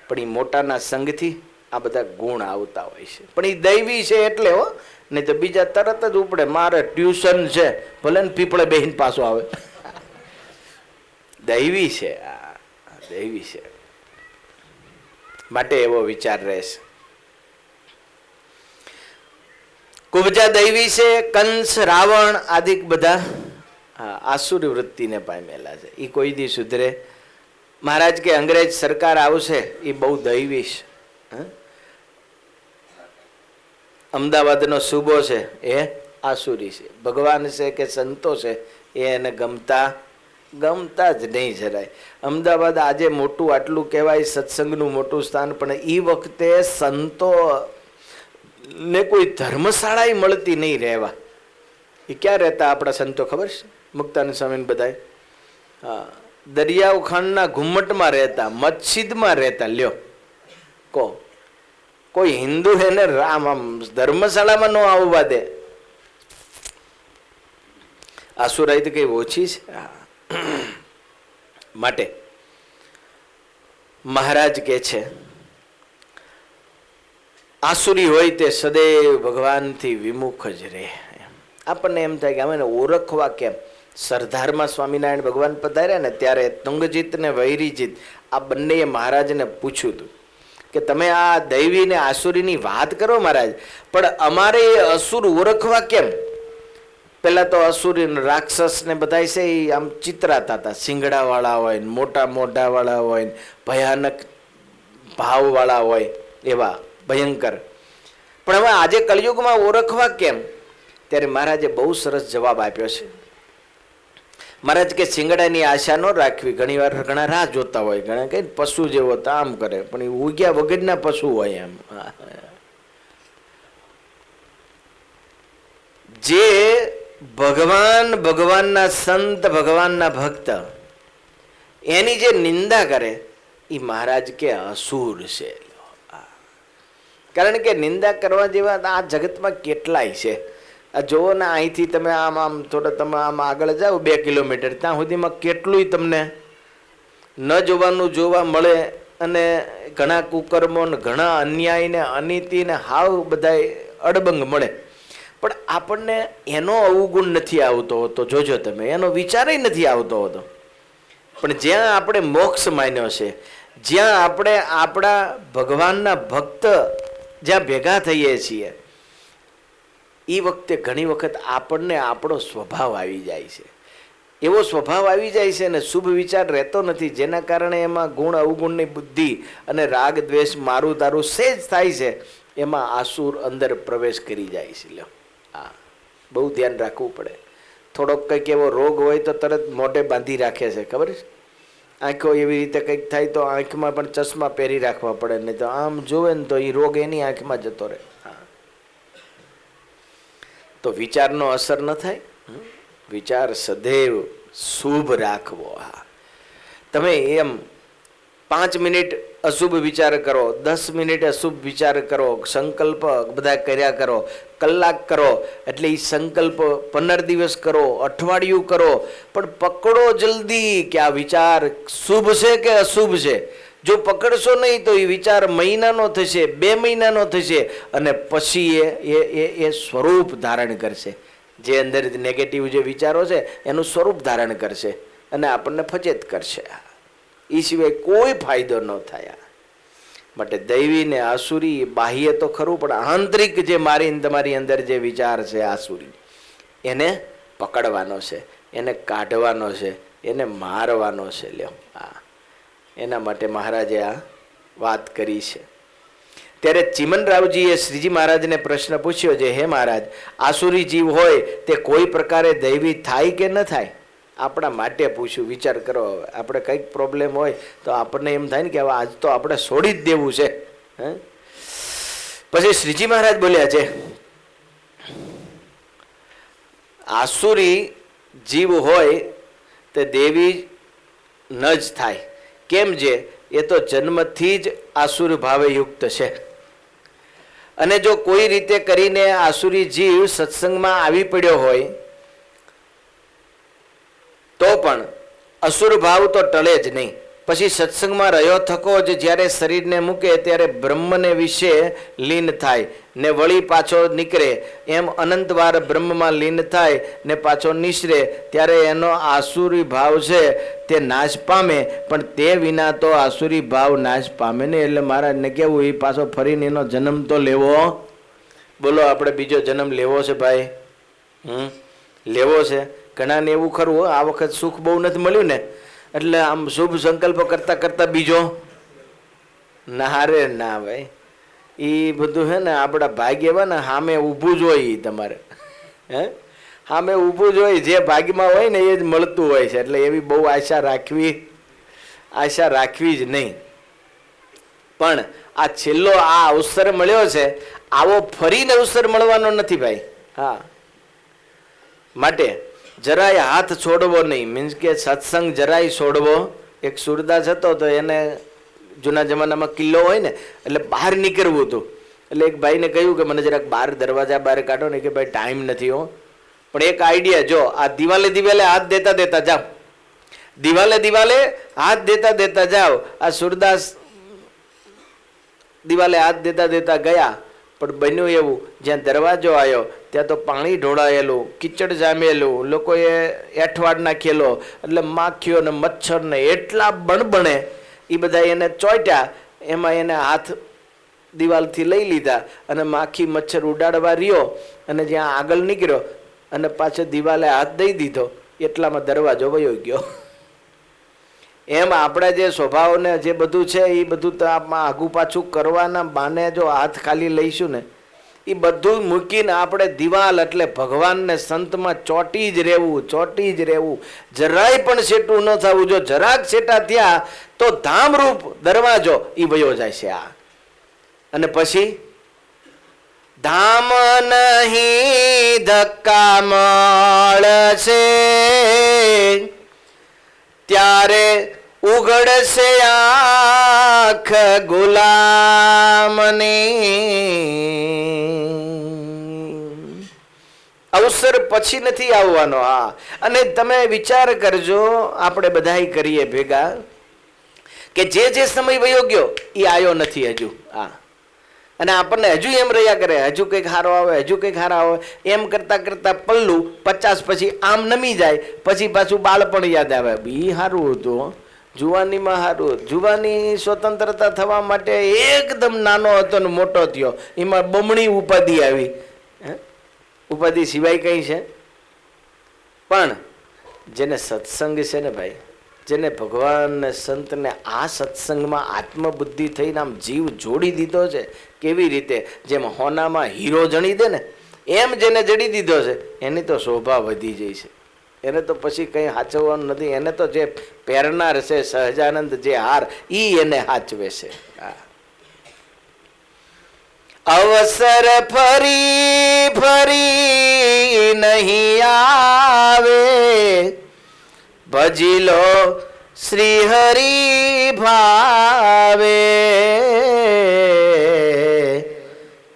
પણ એ મોટાના સંગથી આ બધા ગુણ આવતા હોય છે. પણ એ દૈવી છે એટલે હો, નહીં તો બીજા તરત જ ઉપડે. મારે ટ્યુશન છે, ભલે ને પીપળે બેહીને પાછો આવે. દૈવી છે, દૈવી છે માટે એવો વિચાર રહેશે. કુબજા દૈવી છે. કંસ, રાવણ આદિ બધા આસુરી વૃત્તિને પામેલા છે. એ કોઈ દી સુધરે. મહારાજ કે અંગ્રેજ સરકાર આવશે એ બહુ દૈવી છે. અમદાવાદનો સૂબો છે એ આસુરી છે. ભગવાન છે કે સંતો છે એ એને ગમતા જ નહીં જરાય. અમદાવાદ આજે મોટું આટલું કહેવાય, સત્સંગનું મોટું સ્થાન, પણ એ વખતે સંતો ને કોઈ ધર્મશાળા મળતી નહીં રહેવા. એ ક્યાં રહેતા આપણા સંતો ખબર છે? મુક્તાનંદ સ્વામી બધાય દરિયાઓ ખાંડના ઘુમ્મટમાં રહેતા, મસ્જિદમાં રહેતા. લ્યો કો કોઈ હિન્દુ એને રામ આમ ધર્મશાળામાં ન આવવા દે. આસુરાઈ તો કઈ ઓછી છે. માટે મહારાજ કે છે આસુરી હોય તે સદૈવ ભગવાનથી વિમુખ જ રહે. આપણને એમ થાય કે અમે ઓળખવા કેમ? સરદારમાં સ્વામિનારાયણ ભગવાન પધાર્યા ને ત્યારે તુંગજીત ને વૈરીજીત આ બંનેએ મહારાજને પૂછ્યું હતું કે તમે આ દૈવી ને આસુરીની વાત કરો મહારાજ, પણ અમારે એ અસુર ઓળખવા કેમ? પેલા તો અસુરી રાક્ષસ ને બધા છે એ આમ ચિતરાતા હતા. શિંગડા વાળા હોય, મોટા મોઢા વાળા હોય, ભયાનક ભાવ વાળા હોય, એવા ભયંકર. પણ હવે આજે કળિયુગમાં ઓળખવા કેમ? ત્યારે મહારાજે બહુ સરસ જવાબ આપ્યો છે. મહારાજ કે શિંગડાની આશા ન રાખવી. ઘણી વાર ઘણા રાહ જોતા હોય, ઘણા કઈ પશુ જેવો તો આમ કરે, પણ એ ઉગ્યા વગરના પશુ હોય. એમ જે ભગવાનના સંત, ભગવાનના ભક્ત એની જે નિંદા કરે એ મહારાજ કે અસુર છે. કારણ કે નિંદા કરવા જેવા આ જગતમાં કેટલાય છે. આ જોવો ને, અહીંથી તમે આમ થોડા તમે આમ આગળ જાઓ 2 કિલોમીટર, ત્યાં સુધીમાં કેટલું તમને ન જોવાનું જોવા મળે. અને ઘણા કુકર્મો ને ઘણા અન્યાય ને અનીતિ ને હાવ બધા અડબંગ મળે. પણ આપણને એનો અવગુણ નથી આવતો હોતો. જોજો તમે, એનો વિચાર નથી આવતો હોતો. પણ જ્યાં આપણે મોક્ષ માન્યો છે, જ્યાં આપણે આપણા ભગવાનના ભક્ત જ્યાં ભેગા થઈએ છીએ, એ વખતે ઘણી વખત આપણને આપણો સ્વભાવ આવી જાય છે. એવો સ્વભાવ આવી જાય છે ને શુભ વિચાર રહેતો નથી, જેના કારણે એમાં ગુણ અવગુણની બુદ્ધિ અને રાગ દ્વેષ મારું તારું સેજ થાય છે. એમાં આસુર અંદર પ્રવેશ કરી જાય છે. લ્યો, હા, બહુ ધ્યાન રાખવું પડે. થોડોક કંઈક એવો રોગ હોય તો તરત મોઢે બાંધી રાખે છે, ખબર છે? આંખો એવી રીતે કંઈક થાય તો આંખમાં પણ ચશ્મા પહેરી રાખવા પડે, નહીં તો આમ જોવે ને તો એ રોગ એની આંખમાં જતો રહે. તો વિચારનો અસર ન થાય. વિચાર સદૈવ શુભ રાખવો. હા, તમે એમ 5 મિનિટ અશુભ વિચાર કરો, 10 મિનિટ અશુભ વિચાર કરો, સંકલ્પ બધા કર્યા કરો, કલાક કરો, એટલે એ સંકલ્પ 15 દિવસ કરો, અઠવાડિયું કરો, પણ પકડો જલ્દી કે આ વિચાર શુભ છે કે અશુભ છે. જો પકડશો નહીં તો એ વિચાર મહિનાનો થશે, 2 મહિનાનો થશે, અને પછી એ સ્વરૂપ ધારણ કરશે. જે અંદર નેગેટિવ જે વિચારો છે એનું સ્વરૂપ ધારણ કરશે અને આપણને ફજેત કરશે. એ સિવાય કોઈ ફાયદો ન થાય. માટે દૈવી ને આસુરી બાહ્ય તો ખરું, પણ આંતરિક જે મારી તમારી અંદર જે વિચાર છે આસુરી, એને પકડવાનો છે, એને કાઢવાનો છે, એને મારવાનો છે. લ્યો, હા, એના માટે મહારાજે આ વાત કરી છે. ત્યારે ચિમનરાવજીએ શ્રીજી મહારાજને પ્રશ્ન પૂછ્યો છે, હે મહારાજ, આસુરી જીવ હોય તે કોઈ પ્રકારે દૈવી થાય કે ન થાય? આપણા માટે પૂછ્યું. વિચાર કરો, હવે આપણે કંઈક પ્રોબ્લેમ હોય તો આપણને એમ થાય ને કે હવે આજ તો આપણે છોડી જ દેવું છે. પછી શ્રીજી મહારાજ બોલ્યા છે, આસુરી જીવ હોય તે દેવી ન જ થાય. કેમ છે? એ તો જન્મથી જ આસુર ભાવે યુક્ત છે. અને જો કોઈ રીતે કરીને આસુરી જીવ સત્સંગમાં આવી પડ્યો હોય તો પણ અસુર ભાવ તો ટળે જ નહીં. પછી સત્સંગમાં રહ્યો થકો જ જ્યારે શરીરને મૂકે ત્યારે બ્રહ્મને વિશે લીન થાય ને વળી પાછો નીકળે. એમ અનંતવાર બ્રહ્મમાં લીન થાય ને પાછો નિસરે ત્યારે એનો આસુરી ભાવ છે તે નાશ પામે. પણ તે વિના તો આસુરી ભાવ નાશ પામે ને. એટલે મહારાજને કેવું, એ પાછો ફરીને એનો જન્મ તો લેવો. બોલો, આપણે બીજો જન્મ લેવો છે ભાઈ? લેવો છે. ઘણાને એવું ખરું, આ વખત સુખ બહુ નથી મળ્યું ને એટલે આમ શુભ સંકલ્પ કરતા કરતા બીજો ના રે ના ભાઈ. એ બધું હે ને આપણા ભાગ્ય એવા ને સામે ઊભું જ હોય. તમારે સામે ઊભું જ હોય, જે ભાગ્યમાં હોય ને એ જ મળતું હોય છે. એટલે એવી બહુ આશા રાખવી જ નહીં. પણ આ છેલ્લો આ અવસર મળ્યો છે, આવો ફરીને અવસર મળવાનો નથી ભાઈ. હા, માટે જરાય હાથ છોડવો નહીં. મીન્સ કે સત્સંગ જરાય છોડવો. એક સુરદાસ હતો તો એને જૂના જમાનામાં કિલ્લો હોય ને એટલે બહાર નીકળવું હતું. એટલે એક ભાઈને કહ્યું કે મને જરાક બહાર દરવાજા બહાર કાઢો ને. કે ભાઈ ટાઈમ નથી હો. પણ એક આઈડિયા, જો આ દિવાલે હાથ દેતા દેતા જાઓ, દિવાલે હાથ દેતા દેતા જાઓ. આ સુરદાસ દિવાલે હાથ દેતા દેતા ગયા. પણ બન્યું એવું, જ્યાં દરવાજો આવ્યો ત્યાં તો પાણી ઢોળાયેલું, કીચડ જામેલું, લોકોએ એઠવાડ નાખેલો. એટલે માખીઓ ને મચ્છર ને એટલા બણબણે એ બધા એને ચોંટ્યા. એમાં એને હાથ દિવાલથી લઈ લીધા અને માખી મચ્છર ઉડાડવા રહ્યો અને જ્યાં આગળ નીકળ્યો અને પાછો દિવાલે હાથ દઈ દીધો. એટલામાં દરવાજો વયો ગયો. એમ આપણા જે સ્વભાવને જે બધું છે એ બધું તો આમાં આગું પાછું કરવાના બાને જો હાથ ખાલી લઈશું ને એ બધું મૂકીને આપણે દિવાલ એટલે ભગવાનને સંતમાં ચોટી જ રહેવું. જરાય પણ સેટું ન થવું. જો જરાક સેટા થયા તો ધામરૂપ દરવાજો એ વયો જાય છે. આ અને પછી ધામ નહીં ધક્કા મળશે ત્યારે ઉઘડશે આંખ ગુલામની. અવસર પછી નથી આવવાનો. હા, અને તમે વિચાર કરજો, આપણે બધાય કરીએ ભેગા કે જે સમય વયો ગયો એ આવ્યો નથી હજુ. હા, અને આપણને હજુ એમ રહ્યા કરે, હજુ કંઈક હારો આવે, હજુ કંઈક હારા આવે. એમ કરતા કરતા પલ્લું 50 પછી આમ નમી જાય. પછી પાછું બાળપણ યાદ આવે. બી સારું હતું, જુવાનીમાં સારું. જુવાની સ્વતંત્રતા થવા માટે એકદમ નાનો હતો ને મોટો થયો, એમાં બમણી ઉપાધિ આવી. ઉપાધિ સિવાય કઈ છે? પણ જેને સત્સંગ છે ને ભાઈ, જેને ભગવાન સંતને આ સત્સંગમાં આત્મબુદ્ધિ થઈને આમ જીવ જોડી દીધો છે. કેવી રીતે? જેમ હોનામાં હીરો જણી દે ને એમ જેને જડી દીધો છે એની તો શોભા વધી જાય છે. એને તો પછી કંઈ સાચવવાનું નથી. એને તો જે પહેરનાર છે સહજાનંદ જે હાર ઈ એને સાચવે છે. અવસર ફરી નહીં આવે, ભજી લો શ્રી હરિ ભાવે,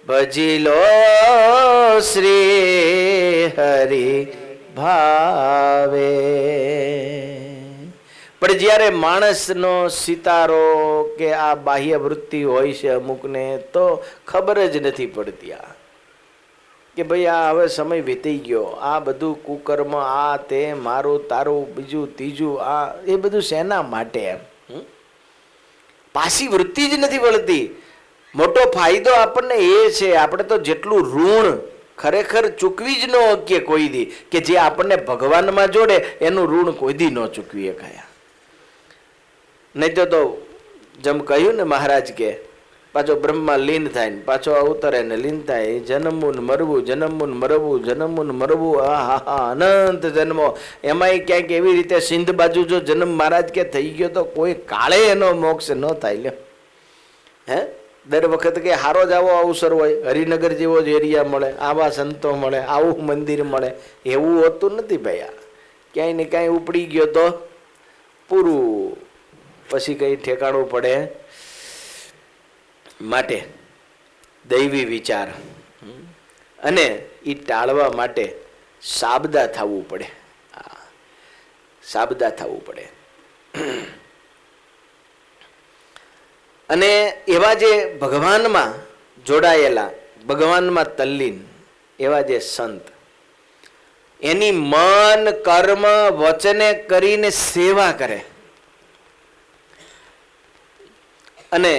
ભજી લો શ્રી હરિ ભાવે. પણ જ્યારે માણસનો સિતારો કે આ બાહ્ય વૃત્તિ હોય છે અમુકને તો ખબર જ નથી પડતી આ કે ભાઈ આ હવે સમય વીતી ગયો. આ બધું કુકર્મ, આ તે મારું તારું બીજું ત્રીજું, આ એ બધું શેના માટે? એમ પાછી વૃત્તિ જ નથી વળતી. મોટો ફાયદો આપણને એ છે, આપણે તો જેટલું ઋણ ખરેખર ચૂકવી જ ન શકીએ કોઈ દી, કે જે આપણને ભગવાનમાં જોડે એનું ઋણ કોઈ દી ન ચૂકવી શકાય. નહીં તો જેમ કહ્યું ને મહારાજ કે પાછો બ્રહ્મમાં લીન થાય ને પાછો અવતરે ને લીન થાય. જન્મવું ને મરવું, જન્મવું ને મરવું, જન્મવું ને મરવું, આ હા હા અનંત જન્મો. એમાંય ક્યાંક એવી રીતે સિંધ બાજુ જો જન્મ મહારાજ કે થઈ ગયો તો કોઈ કાળે એનો મોક્ષ ન થાય. લ્યો હે, દર વખત કે હારો જ આવો અવસર હોય, હરિનગર જેવો જ એરિયા મળે, આવા સંતો મળે, આવું મંદિર મળે, એવું હોતું નથી ભાઈ. આ ક્યાંય ને ક્યાંય ઉપડી ગયો તો પૂરું, પછી કઈ ઠેકાણું પડે. માટે દૈવી વિચાર અને એ ટાળવા માટે સાબદા થવું પડે. સાબદા થવું પડે. અને એવા જે ભગવાનમાં જોડાયેલા, ભગવાનમાં તલ્લીન એવા જે સંત, એની મન કર્મ વચને કરીને સેવા કરે અને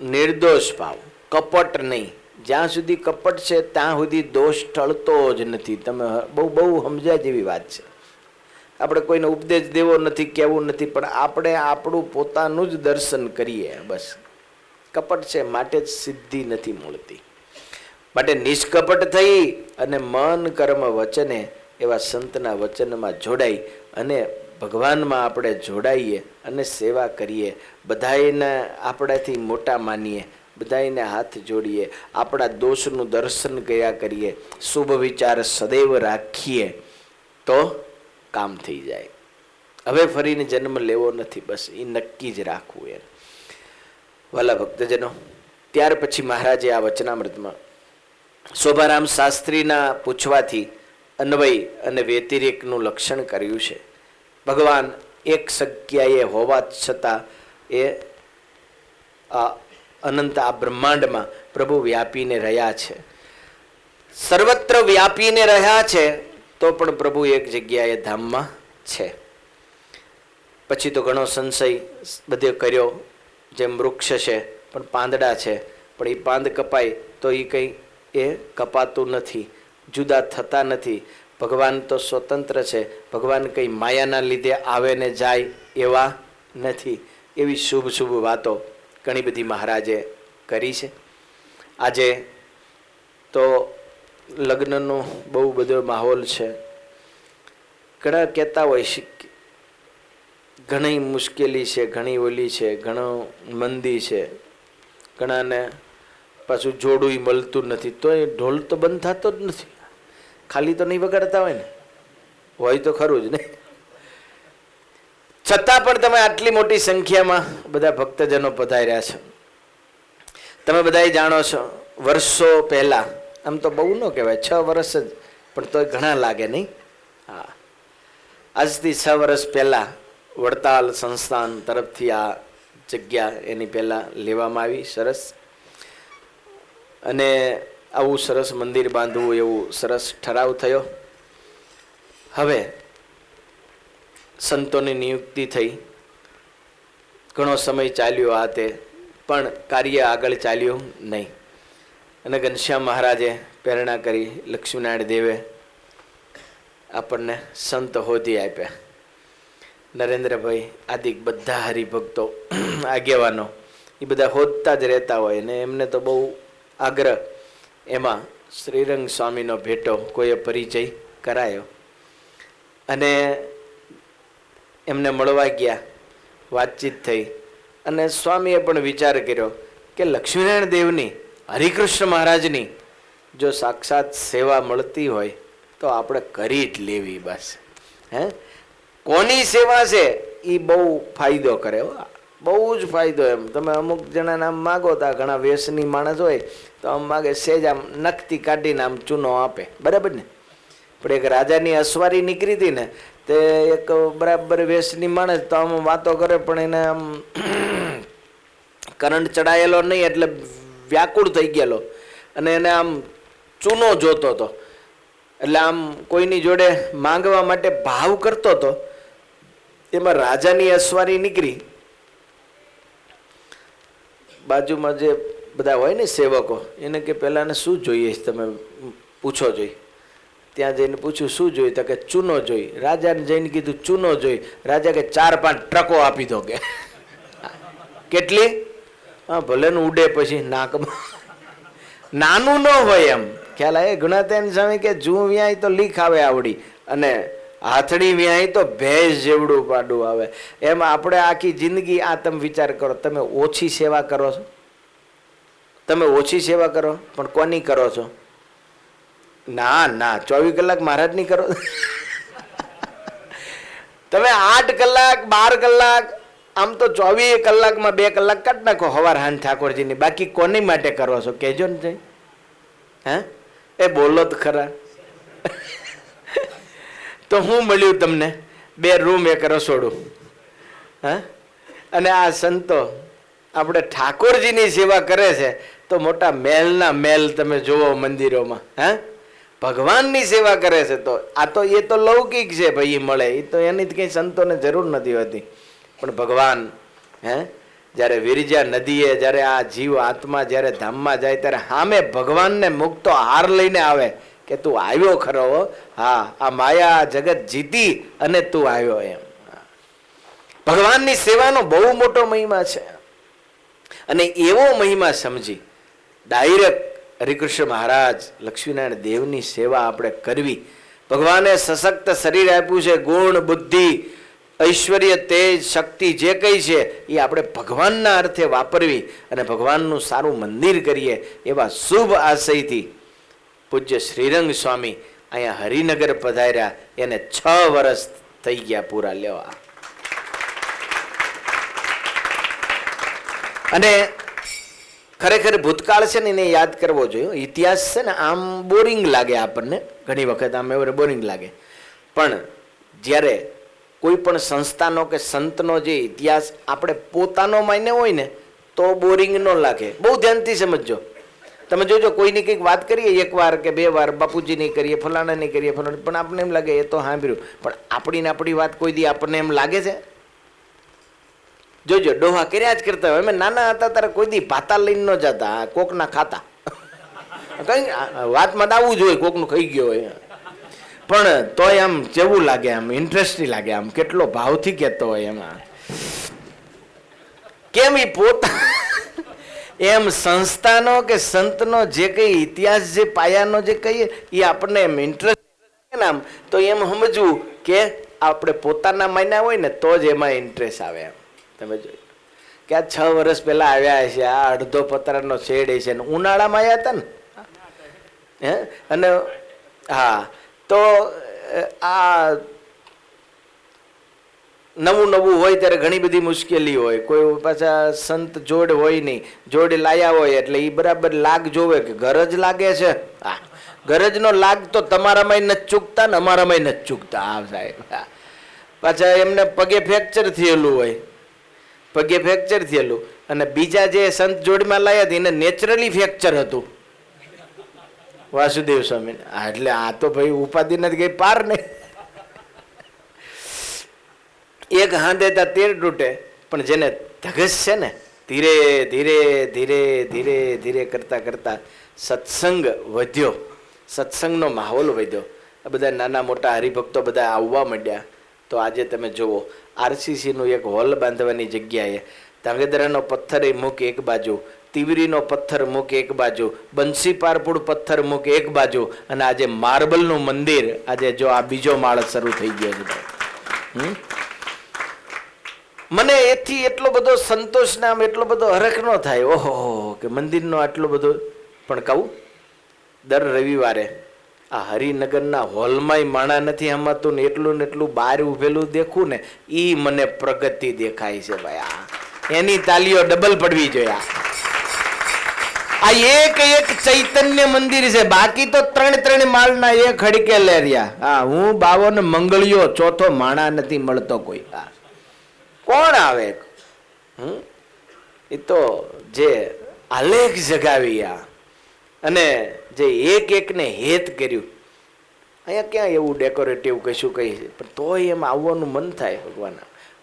નિર્દોષ ભાવ, કપટ નહીં. જ્યાં સુધી કપટ છે ત્યાં સુધી દોષ ટળતો જ નથી. તમે બહુ બહુ સમજ્યા જેવી વાત છે. આપણે કોઈને ઉપદેશ દેવો નથી, કહેવું નથી, પણ આપણે આપણું પોતાનું જ દર્શન કરીએ બસ. કપટ છે માટે જ સિદ્ધિ નથી મળતી. માટે નિષ્કપટ થઈ અને મન કર્મ વચને એવા સંતના વચનમાં જોડાઈ અને ભગવાનમાં આપણે જોડાઈએ અને સેવા કરીએ. બધાને આપણાથી મોટા માનીએ, બધાને હાથ જોડીએ, આપણા દોષનું દર્શન કર્યા કરીએ, શુભ વિચાર સદૈવ રાખીએ તો કામ થઈ જાય. હવે ફરીને જન્મ લેવો નથી, બસ એ નક્કી જ રાખવું. એમ વાલા ભક્તજનો, ત્યાર પછી મહારાજે આ વચનામૃતમાં શોભારામ શાસ્ત્રીના પૂછવાથી અન્વય અને વ્યતિરેકનું લક્ષણ કર્યું છે. ભગવાન એક જગ્યાએ હોવા છતાં એ અનંત આ બ્રહ્માંડમાં પ્રભુ વ્યાપીને રહ્યા છે. સર્વત્ર વ્યાપીને રહ્યા છે તો પણ પ્રભુ એક જગ્યાએ ધામમાં છે. પછી તો ઘણો સંશય બધે કર્યો. જેમ વૃક્ષ છે પણ પાંદડા છે, પણ એ પાંદ કપાય તો એ કંઈ એ કપાતું નથી, જુદા થતા નથી. ભગવાન તો સ્વતંત્ર છે, ભગવાન કંઈ માયાના લીધે આવે ને જાય એવા નથી. એવી શુભ શુભ વાતો ઘણી બધી મહારાજે કરી છે. આજે તો લગ્નનો બહુ બધો માહોલ છે. ઘણા કહેતા હોય છે ઘણી મુશ્કેલી છે, ઘણી ઓલી છે, ઘણો મંદી છે, ઘણાને પાછું જોડું મળતું નથી. તો એ ઢોલ તો બંધ થતો જ નથી. ખાલી તો નહીં વગાડતા હોય ને, હોય તો ખરું જ નહીં. છતાં પણ તમે આટલી મોટી સંખ્યામાં બધા ભક્તજનો પધાર્યા છો. તમે બધાએ જાણો છો વર્ષો પહેલા, આમ તો બહુ ન કહેવાય, 6 વર્ષ જ, પણ તોય ઘણા લાગે નહીં. હા, આજથી 6 વર્ષ પહેલા વડતાલ સંસ્થાન તરફથી આ જગ્યા એની પહેલાં લેવામાં આવી. સરસ. અને આવું સરસ મંદિર બાંધવું એવું સરસ ઠરાવ થયો. હવે સંતોની નિયુક્તિ થઈ, ઘણો સમય ચાલ્યો આ તે, પણ કાર્ય આગળ ચાલ્યું નહીં. અને ઘનશ્યામ મહારાજે પ્રેરણા કરી, લક્ષ્મીનારાયણ દેવે આપણને સંત હોદી આપ્યા. નરેન્દ્રભાઈ આદિક બધા હરિભક્તો આગેવાનો એ બધા હોદતા જ રહેતા હોય ને એમને તો બહુ આગ્રહ. એમાં શ્રીરંગ સ્વામીનો ભેટો કોઈએ પરિચય કરાયો અને એમને મળવા ગયા, વાતચીત થઈ અને સ્વામીએ પણ વિચાર કર્યો કે લક્ષ્મીનારાયણ દેવની, હરિકૃષ્ણ મહારાજની જો સાક્ષાત સેવા મળતી હોય તો આપણે કરી જ લેવી બસ. હે, કોની સેવા છે એ બહુ ફાયદો કરે, બહુ જ ફાયદો. એમ તમે અમુક જણાને આમ માગો તો ઘણા વ્યસની માણસ હોય તો આમ માગે, સેજ આમ નખથી કાઢીને આમ ચૂનો આપે, બરાબર ને. પણ એક રાજાની અસવારી નીકળી હતી ને, તે એક બરાબર વ્યસની માણસ તો આમ વાતો કરે પણ એને આમ કરંટ ચડાયેલો નહીં એટલે વ્યાકુળ થઈ ગયેલો અને એને આમ ચૂનો જોતો હતો. એટલે આમ કોઈની જોડે માંગવા માટે ભાવ કરતો હતો. એમાં રાજાની અસવારી નીકળી. બાજુમાં જે બધા હોય ને સેવકો, એને કે પહેલાંને શું જોઈએ તમે પૂછો જોઈ. ત્યાં જઈને પૂછ્યું શું જોઈ, તો કે ચૂનો જોઈ. રાજાને જઈને કીધું ચૂનો જોઈ. રાજા કે 4-5 ટ્રકો આપી દો કે. કેટલી? હા ભલે ને ઉડે પછી નાકમાં, નાનું ન હોય એમ ખ્યાલ આવે. ગુણાતીતાનંદ સ્વામી કે જું વ્યાય તો લીક આવે આવડી, અને હાથડી વ્યાય તો ભેંસ જેવડું પાડું આવે. એમ આપણે આખી જિંદગી આ તમે વિચાર કરો, તમે ઓછી સેવા કરો છો, તમે ઓછી સેવા કરો પણ કોની કરો છો? ના ના 24 કલાક મહારાજની કરો. તમે 8 કલાક 12 કલાક, આમ તો 24 કલાકમાં 2 કલાક કાઢ નાખો હવાર હાંજ ઠાકોરજીની, બાકી કોની માટે કરો છો કહેજો ને જઈ. હે એ બોલો જ ખરા. તો હું મળ્યું તમને 2 રૂમ 1 રસોડું. હા, અને આ સંતો આપણે ઠાકોરજીની સેવા કરે છે તો મોટા મહેલના મહેલ તમે જુઓ મંદિરોમાં. હા, ભગવાનની સેવા કરે છે તો આ તો એ તો લૌકિક છે ભાઈ, એ મળે એ તો એની કંઈ સંતોને જરૂર નથી હોતી. પણ ભગવાન જ્યારે વિરજા નદીએ, જ્યારે આ જીવ આત્મા જ્યારે ધામમાં જાય ત્યારે સામે ભગવાનને મુક્તો હાર લઈને આવે કે તું આવ્યો ખરો, હા આ માયા જગત જીતી અને તું આવ્યો. એમ ભગવાનની સેવાનો બહુ મોટો મહિમા છે. અને એવો મહિમા સમજી ડાયરેક્ટ હરિકૃષ્ણ મહારાજ લક્ષ્મીનારાયણ દેવની સેવા આપણે કરવી. ભગવાને સશક્ત શરીર આપ્યું છે, ગુણ બુદ્ધિ ઐશ્વર્ય તેજ શક્તિ જે કંઈ છે એ આપણે ભગવાનના અર્થે વાપરવી અને ભગવાનનું સારું મંદિર કરીએ. એવા શુભ આશયથી પૂજ્ય શ્રીરંગ સ્વામી અહીંયા હરિનગર પધાર્યા. એને 6 વર્ષ થઈ ગયા પૂરા લેવા. અને ખરેખર ભૂતકાળ છે ને એને યાદ કરવો જોઈએ. ઇતિહાસ છે ને આમ બોરિંગ લાગે આપણને ઘણી વખત, આમ એવું બોરિંગ લાગે, પણ જ્યારે કોઈ પણ સંસ્થાનો કે સંતનો જે ઇતિહાસ આપણે પોતાનો માયને હોય ને તો બોરિંગ ન લાગે. બહુ ધ્યાનથી સમજજો. તમે જોજો કોઈની કંઈક વાત કરીએ 1 વાર કે 2 વાર, બાપુજીની કરીએ, ફલાણાની કરીએ, ફલાણા, પણ આપણને એમ લાગે એ તો સાંભળ્યું, પણ આપણી વાત કોઈ દી આપણને એમ લાગે છે? જોજો ડોહા કર્યા જ કરતા હોય. અમે નાના હતા ત્યારે કોઈ દી ભાતા લઈને ન જતા, કોકના ખાતા. કઈ વાતમાં આવવું જ હોય, કોકનું ખાઈ ગયો હોય, પણ તોય આમ જેવું લાગે, આમ ઇન્ટરેસ્ટી લાગે, આમ કેટલો ભાવથી કહેતો હોય એમાં. કેમ એ પોતા એમ સંસ્થાનો કે સંતનો જે કઈ ઇતિહાસ, જે પાયાનો જે કહીએ એ આપણને એમ ઇન્ટરેસ્ટ આમ, તો એમ સમજવું કે આપણે પોતાના માન્યા હોય ને તો જ એમાં ઇન્ટરેસ્ટ આવે. એમ તમે જોયું કે આ 6 વર્ષ પહેલા આવ્યા છે, આ અડધો પતરાનો શેડ છે ને ઉનાળામાં આવ્યા હતા ને. હે, અને હા, તો આ નવું હોય ત્યારે ઘણી બધી મુશ્કેલી હોય. કોઈ પાછા સંત જોડ હોય નહીં, જોડ લાયા હોય એટલે એ બરાબર લાગ જોવે કે ગરજ લાગે છે. હા, ગરજનો લાગ તો તમારામાં નથી ચૂકતા ને અમારામાં નથી ચૂકતા. હા સાહેબ, પાછા એમને પગે ફ્રેક્ચર થયેલું હોય, પગે ફ્રેક્ચર થયેલું, અને બીજા જે સંત જોડમાં લાયા હતા એને નેચરલી ફ્રેક્ચર હતું વાસુદેવ સ્વામી. એટલે આ તો ભાઈ ઉપાધિ નથી ગઈ પાર નહીં. એક હાંધે 13 તૂટે, પણ જેને ધગસ છે ને ધીરે ધીરે ધીરે ધીરે ધીરે કરતા કરતા સત્સંગ વધ્યો, સત્સંગનો માહોલ વધ્યો. આ બધા નાના મોટા હરિભક્તો બધા આવવા માંડ્યા. તો આજે તમે જુઓ આરસીસીનું એક હોલ બાંધવાની જગ્યાએ ધાંગધ્રાનો પથ્થર એ મૂકે એક બાજુ, તિવરીનો પથ્થર મૂકે એક બાજુ, બંસી પારપુડ પથ્થર મૂકે એક બાજુ, અને આજે માર્બલનું મંદિર, આજે જો આ બીજો માળ શરૂ થઈ ગયો છે. મને એથી એટલો બધો સંતોષ ને આમ એટલો બધો હરખ ન થાય, ઓહો કે મંદિરનો આટલો બધો. પણ કહું, દર રવિવારે આ હરિનગરના હોલમાંય માણા નથી હમાતું ને એટલું બહાર ઉભેલું દેખું ને એ મને પ્રગતિ દેખાય છે ભાઈ. આ એની તાલીઓ ડબલ પડવી જોઈએ. આ એક ચૈતન્ય મંદિર છે, બાકી તો 3 માળના એક હડકે લેરિયા. હા, હું 52 મંગળીઓ, ચોથો માણા નથી મળતો કોઈ. હા, કોણ આવે? એ તો જે આલેખ જગાવી આ અને જે એકને હેત કર્યું. અહીંયા ક્યાં એવું ડેકોરેટિવ કશું કહી છે, પણ તોય એમ આવવાનું મન થાય ભગવાન.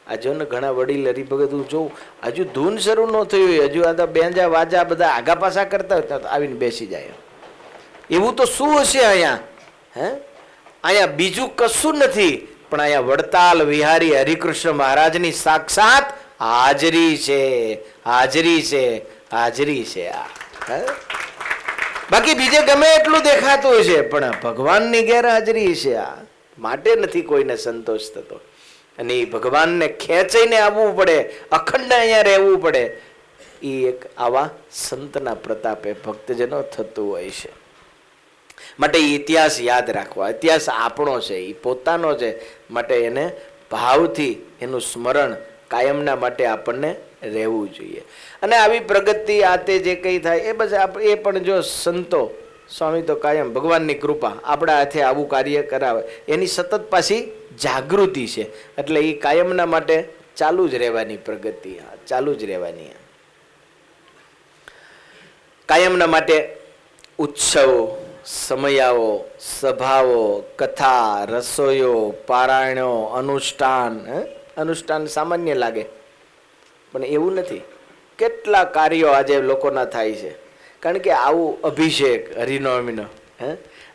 આ જો ને ઘણા વડીલ હરિભગત હું જોઉં, હજુ ધૂન શરૂ ન થયું હોય, હજુ આ તો બેંજા વાજા બધા આગા પાછા કરતા હોય તો આવીને બેસી જાય. એવું તો શું હશે અહીંયા? હે, અહીંયા બીજું કશું નથી, પણ અહીંયા વડતાલ વિહારી હરિકૃષ્ણ મહારાજની સાક્ષાત હાજરી છે, હાજરી છે. હાજરી છે આ. બાકી બીજે ગમે એટલું દેખાતું હોય છે, પણ ભગવાનની ગેરહાજરી છે આ. માટે નથી કોઈને સંતોષ થતો. અને એ ભગવાનને ખેંચીને આવવું પડે, અખંડ અહીંયા રહેવું પડે. એ એક આવા સંતના પ્રતાપે ભક્તજનો થતું હોય છે. માટે ઇતિહાસ યાદ રાખવા. ઇતિહાસ આપણો છે, એ પોતાનો છે. માટે એને ભાવથી એનું સ્મરણ કાયમના માટે આપણને રહેવું જોઈએ. અને આવી પ્રગતિ આ તે જે કંઈ થાય એ બસ એ પણ જો સંતો સ્વામી તો કાયમ ભગવાનની કૃપા આપણા હાથે આવું કાર્ય કરાવે, એની સતત પાછી જાગૃતિ છે. એટલે એ કાયમના માટે ચાલુ જ રહેવાની પ્રગતિ, ચાલુ જ રહેવાની. કાયમના માટે ઉત્સવો, સમયાઓ, સભાઓ, કથા, રસોઈઓ, પારાયણો, અનુષ્ઠાન. અનુષ્ઠાન સામાન્ય લાગે, પણ એવું નથી. કેટલા કાર્યો આજે લોકોના થાય છે. કારણ કે આવું અભિષેક હરિનવમીનો,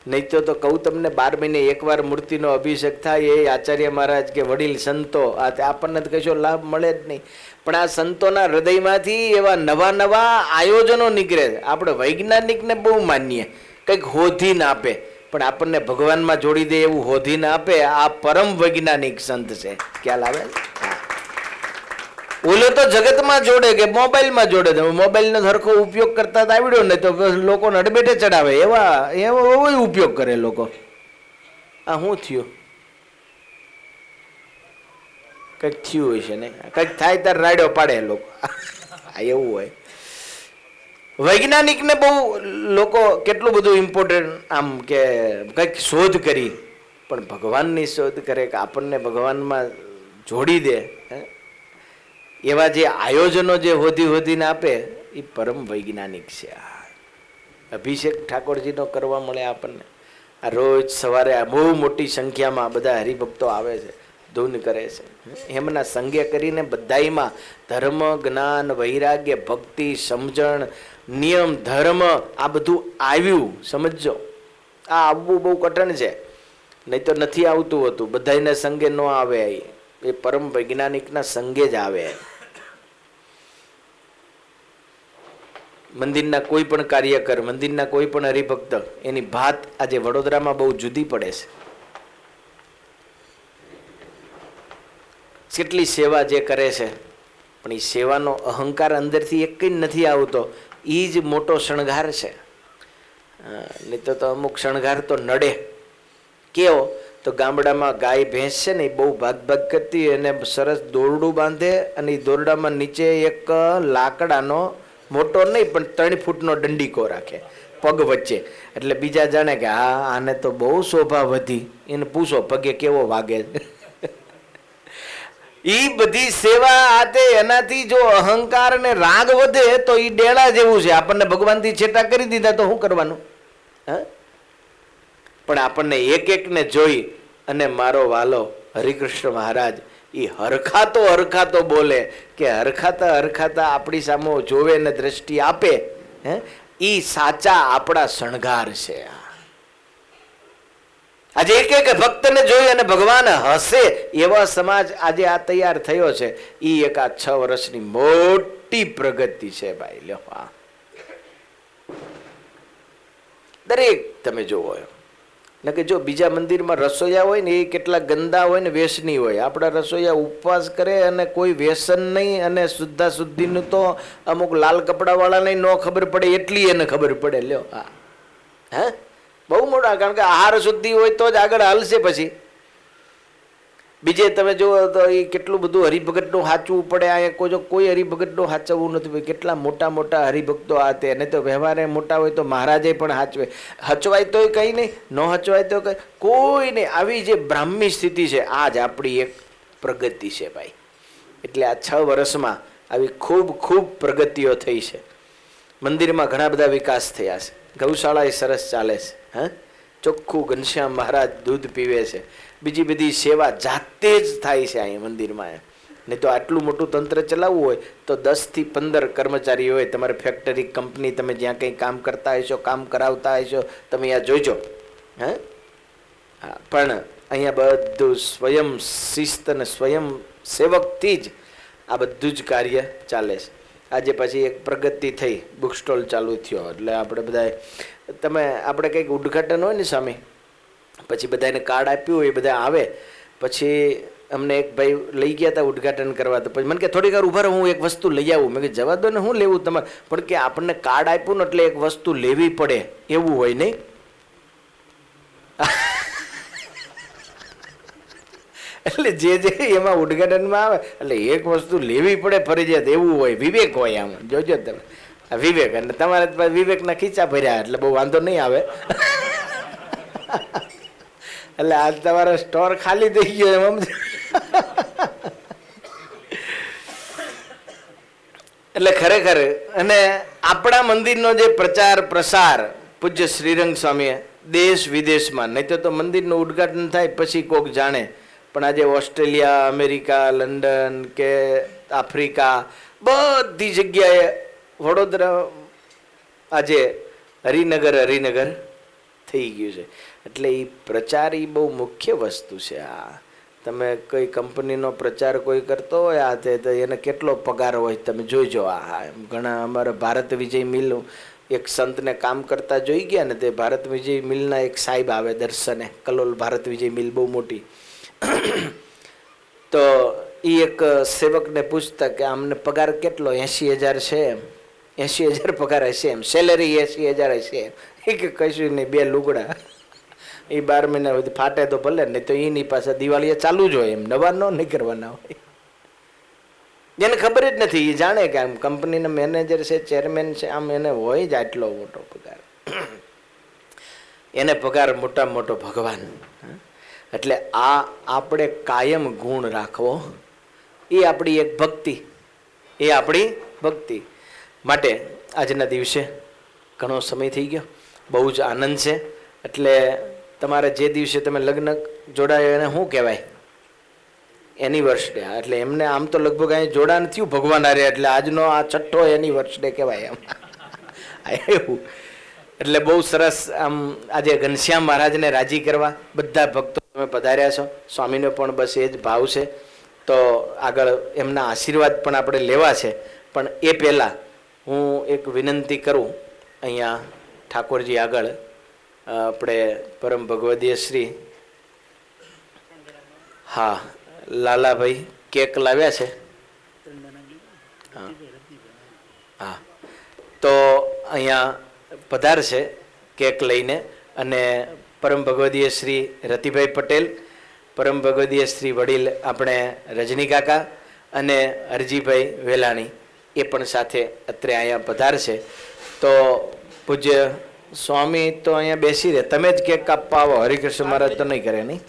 નહીં તો કહું તમને 12 મહિને એકવાર મૂર્તિનો અભિષેક થાય એ આચાર્ય મહારાજ કે વડીલ સંતો આપણને તો કશો લાભ મળે જ નહીં. પણ આ સંતોના હૃદયમાંથી એવા નવા નવા આયોજનો નીકળે. આપણે વૈજ્ઞાનિકને બહુ માનીએ, કંઈક હોધીને આપે, પણ આપણને ભગવાનમાં જોડી દે એવું હોધીને આપે. આ પરમ વૈજ્ઞાનિક સંત છે. ખ્યાલ આવે? ઓલો તો જગતમાં જોડે કે મોબાઈલમાં જોડે. મોબાઈલનો સરખો ઉપયોગ કરતા આવડ્યો ને તો લોકોને અડબેટે ચડાવે. એવો ઉપયોગ કરે લોકો. આ શું થયું? કંઈક થયું હોય છે ને, કંઈક થાય ત્યારે રાડ્યો પાડે લોકો. એવું હોય. વૈજ્ઞાનિકને બહુ લોકો કેટલું બધું ઇમ્પોર્ટન્ટ આમ કે કંઈક શોધ કરી, પણ ભગવાનની શોધ કરે કે આપણને ભગવાનમાં જોડી દે. એવા જે આયોજનો જે હોધીને આપે એ પરમ વૈજ્ઞાનિક છે. અભિષેક ઠાકોરજીનો કરવા મળે આપણને. આ રોજ સવારે બહુ મોટી સંખ્યામાં બધા હરિભક્તો આવે છે, ધૂન કરે છે. એમના સંગે કરીને બધાયમાં ધર્મ, જ્ઞાન, વૈરાગ્ય, ભક્તિ, સમજણ, નિયમ, ધર્મ આ બધું આવ્યું. સમજો, આ આવવું બહુ કઠણ છે, નહીં તો નથી આવતું હતું. બધાયના સંગે ન આવે, એ પરમ વૈજ્ઞાનિકના સંગે જ આવે. મંદિરના કોઈ પણ કાર્યકર, મંદિરના કોઈ પણ હરિભક્ત, એની ભાત આજે વડોદરામાં બહુ જુદી પડે છે. કેટલી સેવા જે કરે છે, પણ એ સેવાનો અહંકાર અંદરથી એક જ નથી આવતો. એ જ મોટો શણગાર છે. નહીં તો અમુક શણગાર તો નડે. કેવો? તો ગામડામાં ગાય ભેંસ છે ને, એ બહુ ભાગ કરતી, એને સરસ દોરડું બાંધે, અને એ દોરડામાં નીચે એક લાકડાનો મોટો નહીં પણ 3 ફૂટનો દંડીકો રાખે પગ વચ્ચે. એટલે બીજા જાણે કે હા આને તો બહુ શોભા વધી. એને પૂછો પગે કેવો વાગે. ઈ બધી સેવા આતે એનાથી જો અહંકાર ને રાગ વધે તો ઈ ડેડા જેવું છે. આપણને ભગવાનથી છેટા કરી દીધા તો શું કરવાનું? પણ આપણને એક એકને જોઈ અને મારો વાલો હરિકૃષ્ણ મહારાજ એ હરખાતો બોલે કે હરખાતા આપણી સામે જોવે ને દ્રષ્ટિ આપે. ઈ સાચા આપણા શણગાર છે. આજે એક ભક્તને જોઈ અને ભગવાન હસે એવા સમાજ આજે આ તૈયાર થયો છે. ઈ એક આ 6 વર્ષની મોટી પ્રગતિ છે ભાઈ. લ્યો, દરેક તમે જોવો ને કે જો બીજા મંદિરમાં રસોઈયા હોય ને એ કેટલા ગંદા હોય ને વ્યસની હોય. આપણા રસોઈયા ઉપવાસ કરે અને કોઈ વ્યસન નહીં, અને શુદ્ધિનું તો અમુક લાલ કપડાવાળાને ન ખબર પડે એટલી એને ખબર પડે. લ્યો, હા, બહુ મોટા. કારણ કે આહાર શુદ્ધિ હોય તો જ આગળ હાલશે. પછી બીજે તમે જુઓ તો એ કેટલું બધું હરિભગતનું સાચવું પડે. અહીંયા કોઈ હરિભગતનું સાચવવું નથી. કેટલા મોટા હરિભક્તો આ તે, અને તો વ્યવહારે મોટા હોય તો મહારાજે પણ સાચવે. હચવાય તોય કંઈ નહીં, ન હચવાય તો કંઈ કોઈ નહીં. આવી જે બ્રાહ્મી સ્થિતિ છે, આ જ આપણી એક પ્રગતિ છે ભાઈ. એટલે આ 6 વર્ષમાં આવી ખૂબ પ્રગતિઓ થઈ છે. મંદિરમાં ઘણા બધા વિકાસ થયા છે. ગૌશાળા એ સરસ ચાલે છે. ચોખ્ખું ઘનશ્યામ મહારાજ દૂધ પીવે છે. બીજી બધી સેવા જાતે જ થાય છે અહીં મંદિરમાં. નહીં તો આટલું મોટું તંત્ર ચલાવવું હોય તો 10 થી 15 કર્મચારી હોય. તમારે ફેક્ટરી, કંપની, તમે જ્યાં કંઈ કામ કરતા હશો, કામ કરાવતા હશો, તમે અહીંયા જોઈજો. હા, પણ અહીંયા બધું સ્વયં શિસ્ત અને સ્વયં સેવકથી જ આ બધું જ કાર્ય ચાલે છે. આજે પછી એક પ્રગતિ થઈ, બુક સ્ટોલ ચાલુ થયો, એટલે આપણે બધા આપણે કંઈક ઉદ્ઘાટન હોય ને સ્વામી, પછી બધાને કાર્ડ આપ્યું હોય, બધા આવે, પછી અમને એક ભાઈ લઈ ગયા હતા ઉદ્ઘાટન કરવા, તો પછી મને કે થોડીક વાર ઉભા રહો, હું એક વસ્તુ લઈ આવું. મેં કે જવા દો ને, હું લેવું તમારે? પણ કે આપણને કાર્ડ આપ્યું ને એટલે એક વસ્તુ લેવી પડે એવું હોય નહીં. એટલે જે એમાં ઉદ્ઘાટનમાં આવે એટલે એક વસ્તુ લેવી પડે ફરજિયાત એવું હોય, વિવેક હોય આમાં. જોજો તમે વિવેક, અને તમારે વિવેકના ખીચા ભર્યા એટલે બહુ વાંધો નહીં આવે. એટલે આજ તમારો સ્ટોર ખાલી થઈ ગયો એમ. એટલે ખરેખર, અને આપણા મંદિરનો જે પ્રચાર પ્રસાર પૂજ્ય શ્રીરંગ સ્વામીએ દેશ વિદેશમાં, નહીં તો મંદિરનું ઉદ્ઘાટન થાય પછી કોક જાણે, પણ આજે ઓસ્ટ્રેલિયા, અમેરિકા, લંડન કે આફ્રિકા, બધી જગ્યાએ, વડોદરા આજે હરિનગર થઈ ગયું છે. એટલે એ પ્રચાર એ બહુ મુખ્ય વસ્તુ છે. આ તમે કઈ કંપનીનો પ્રચાર કોઈ કરતો હોય આ તે, તો એને કેટલો પગાર હોય તમે જોઈજો. આ ઘણા અમારા ભારત વિજય મિલ એક સંતને કામ કરતા જોઈ ગયા ને, તે ભારત વિજય મિલના એક સાહેબ આવે દર્શને, કલોલ ભારત વિજય મિલ બહુ મોટી. તો એ એક સેવકને પૂછતા કે અમને પગાર કેટલો? 80,000 છે એમ. 80,000 પગાર હશે એમ, સેલેરી 80,000 હશે એમ. એ કે કશું નહીં, 2 લુગડા. એ 12 મહિના સુધી ફાટે તો ભલે, નહીં તો એની પાસે દિવાળીએ ચાલુ જ હોય એમ, નવા નહીં કરવાના હોય. એને ખબર જ નથી, એ જાણે કે આમ કંપનીના મેનેજર છે, ચેરમેન છે, આમ એને હોય જ આટલો મોટો પગાર. એને પગાર મોટામાં મોટો ભગવાન. એટલે આ આપણે કાયમ ગુણ રાખવો, એ આપણી એક ભક્તિ, એ આપણી ભક્તિ માટે આજના દિવસે ઘણો સમય થઈ ગયો, બહુ જ આનંદ છે. એટલે તમારે જે દિવસે તમે લગ્ન જોડાયો એને શું કહેવાય? એનિવર્સરી. એટલે એમને આમ તો લગભગ અહીં જોડાણ થયું ભગવાન હારે, એટલે આજનો આ 6ઠ્ઠો એનિવર્સરી કહેવાય એમ એવું. એટલે બહુ સરસ. આમ આજે ઘનશ્યામ મહારાજને રાજી કરવા બધા ભક્તો તમે પધાર્યા છો, સ્વામીનો પણ બસ એ જ ભાવ છે. તો આગળ એમના આશીર્વાદ પણ આપણે લેવા છે, પણ એ પહેલાં હું એક વિનંતી કરું અહીંયા ઠાકોરજી આગળ. આપણે પરમ ભગવદીય શ્રી હા લાલાભાઈ કેક લાવ્યા છે. હા, તો અહીંયા પધારશે કેક લઈને, અને પરમ ભગવદીય શ્રી રતિભાઈ પટેલ, પરમ ભગવદીય શ્રી વડીલ આપણે રજની કાકા અને હરજીભાઈ વેલાણી એ પણ સાથે અત્રે અહીંયા પધારશે. તો પૂજ્ય સ્વામી તો અહીંયા બેસી રહે, તમે જ કેક કાપવા આવો, હરિકૃષ્ણ મહારાજ તો નહીં કરે નહીં.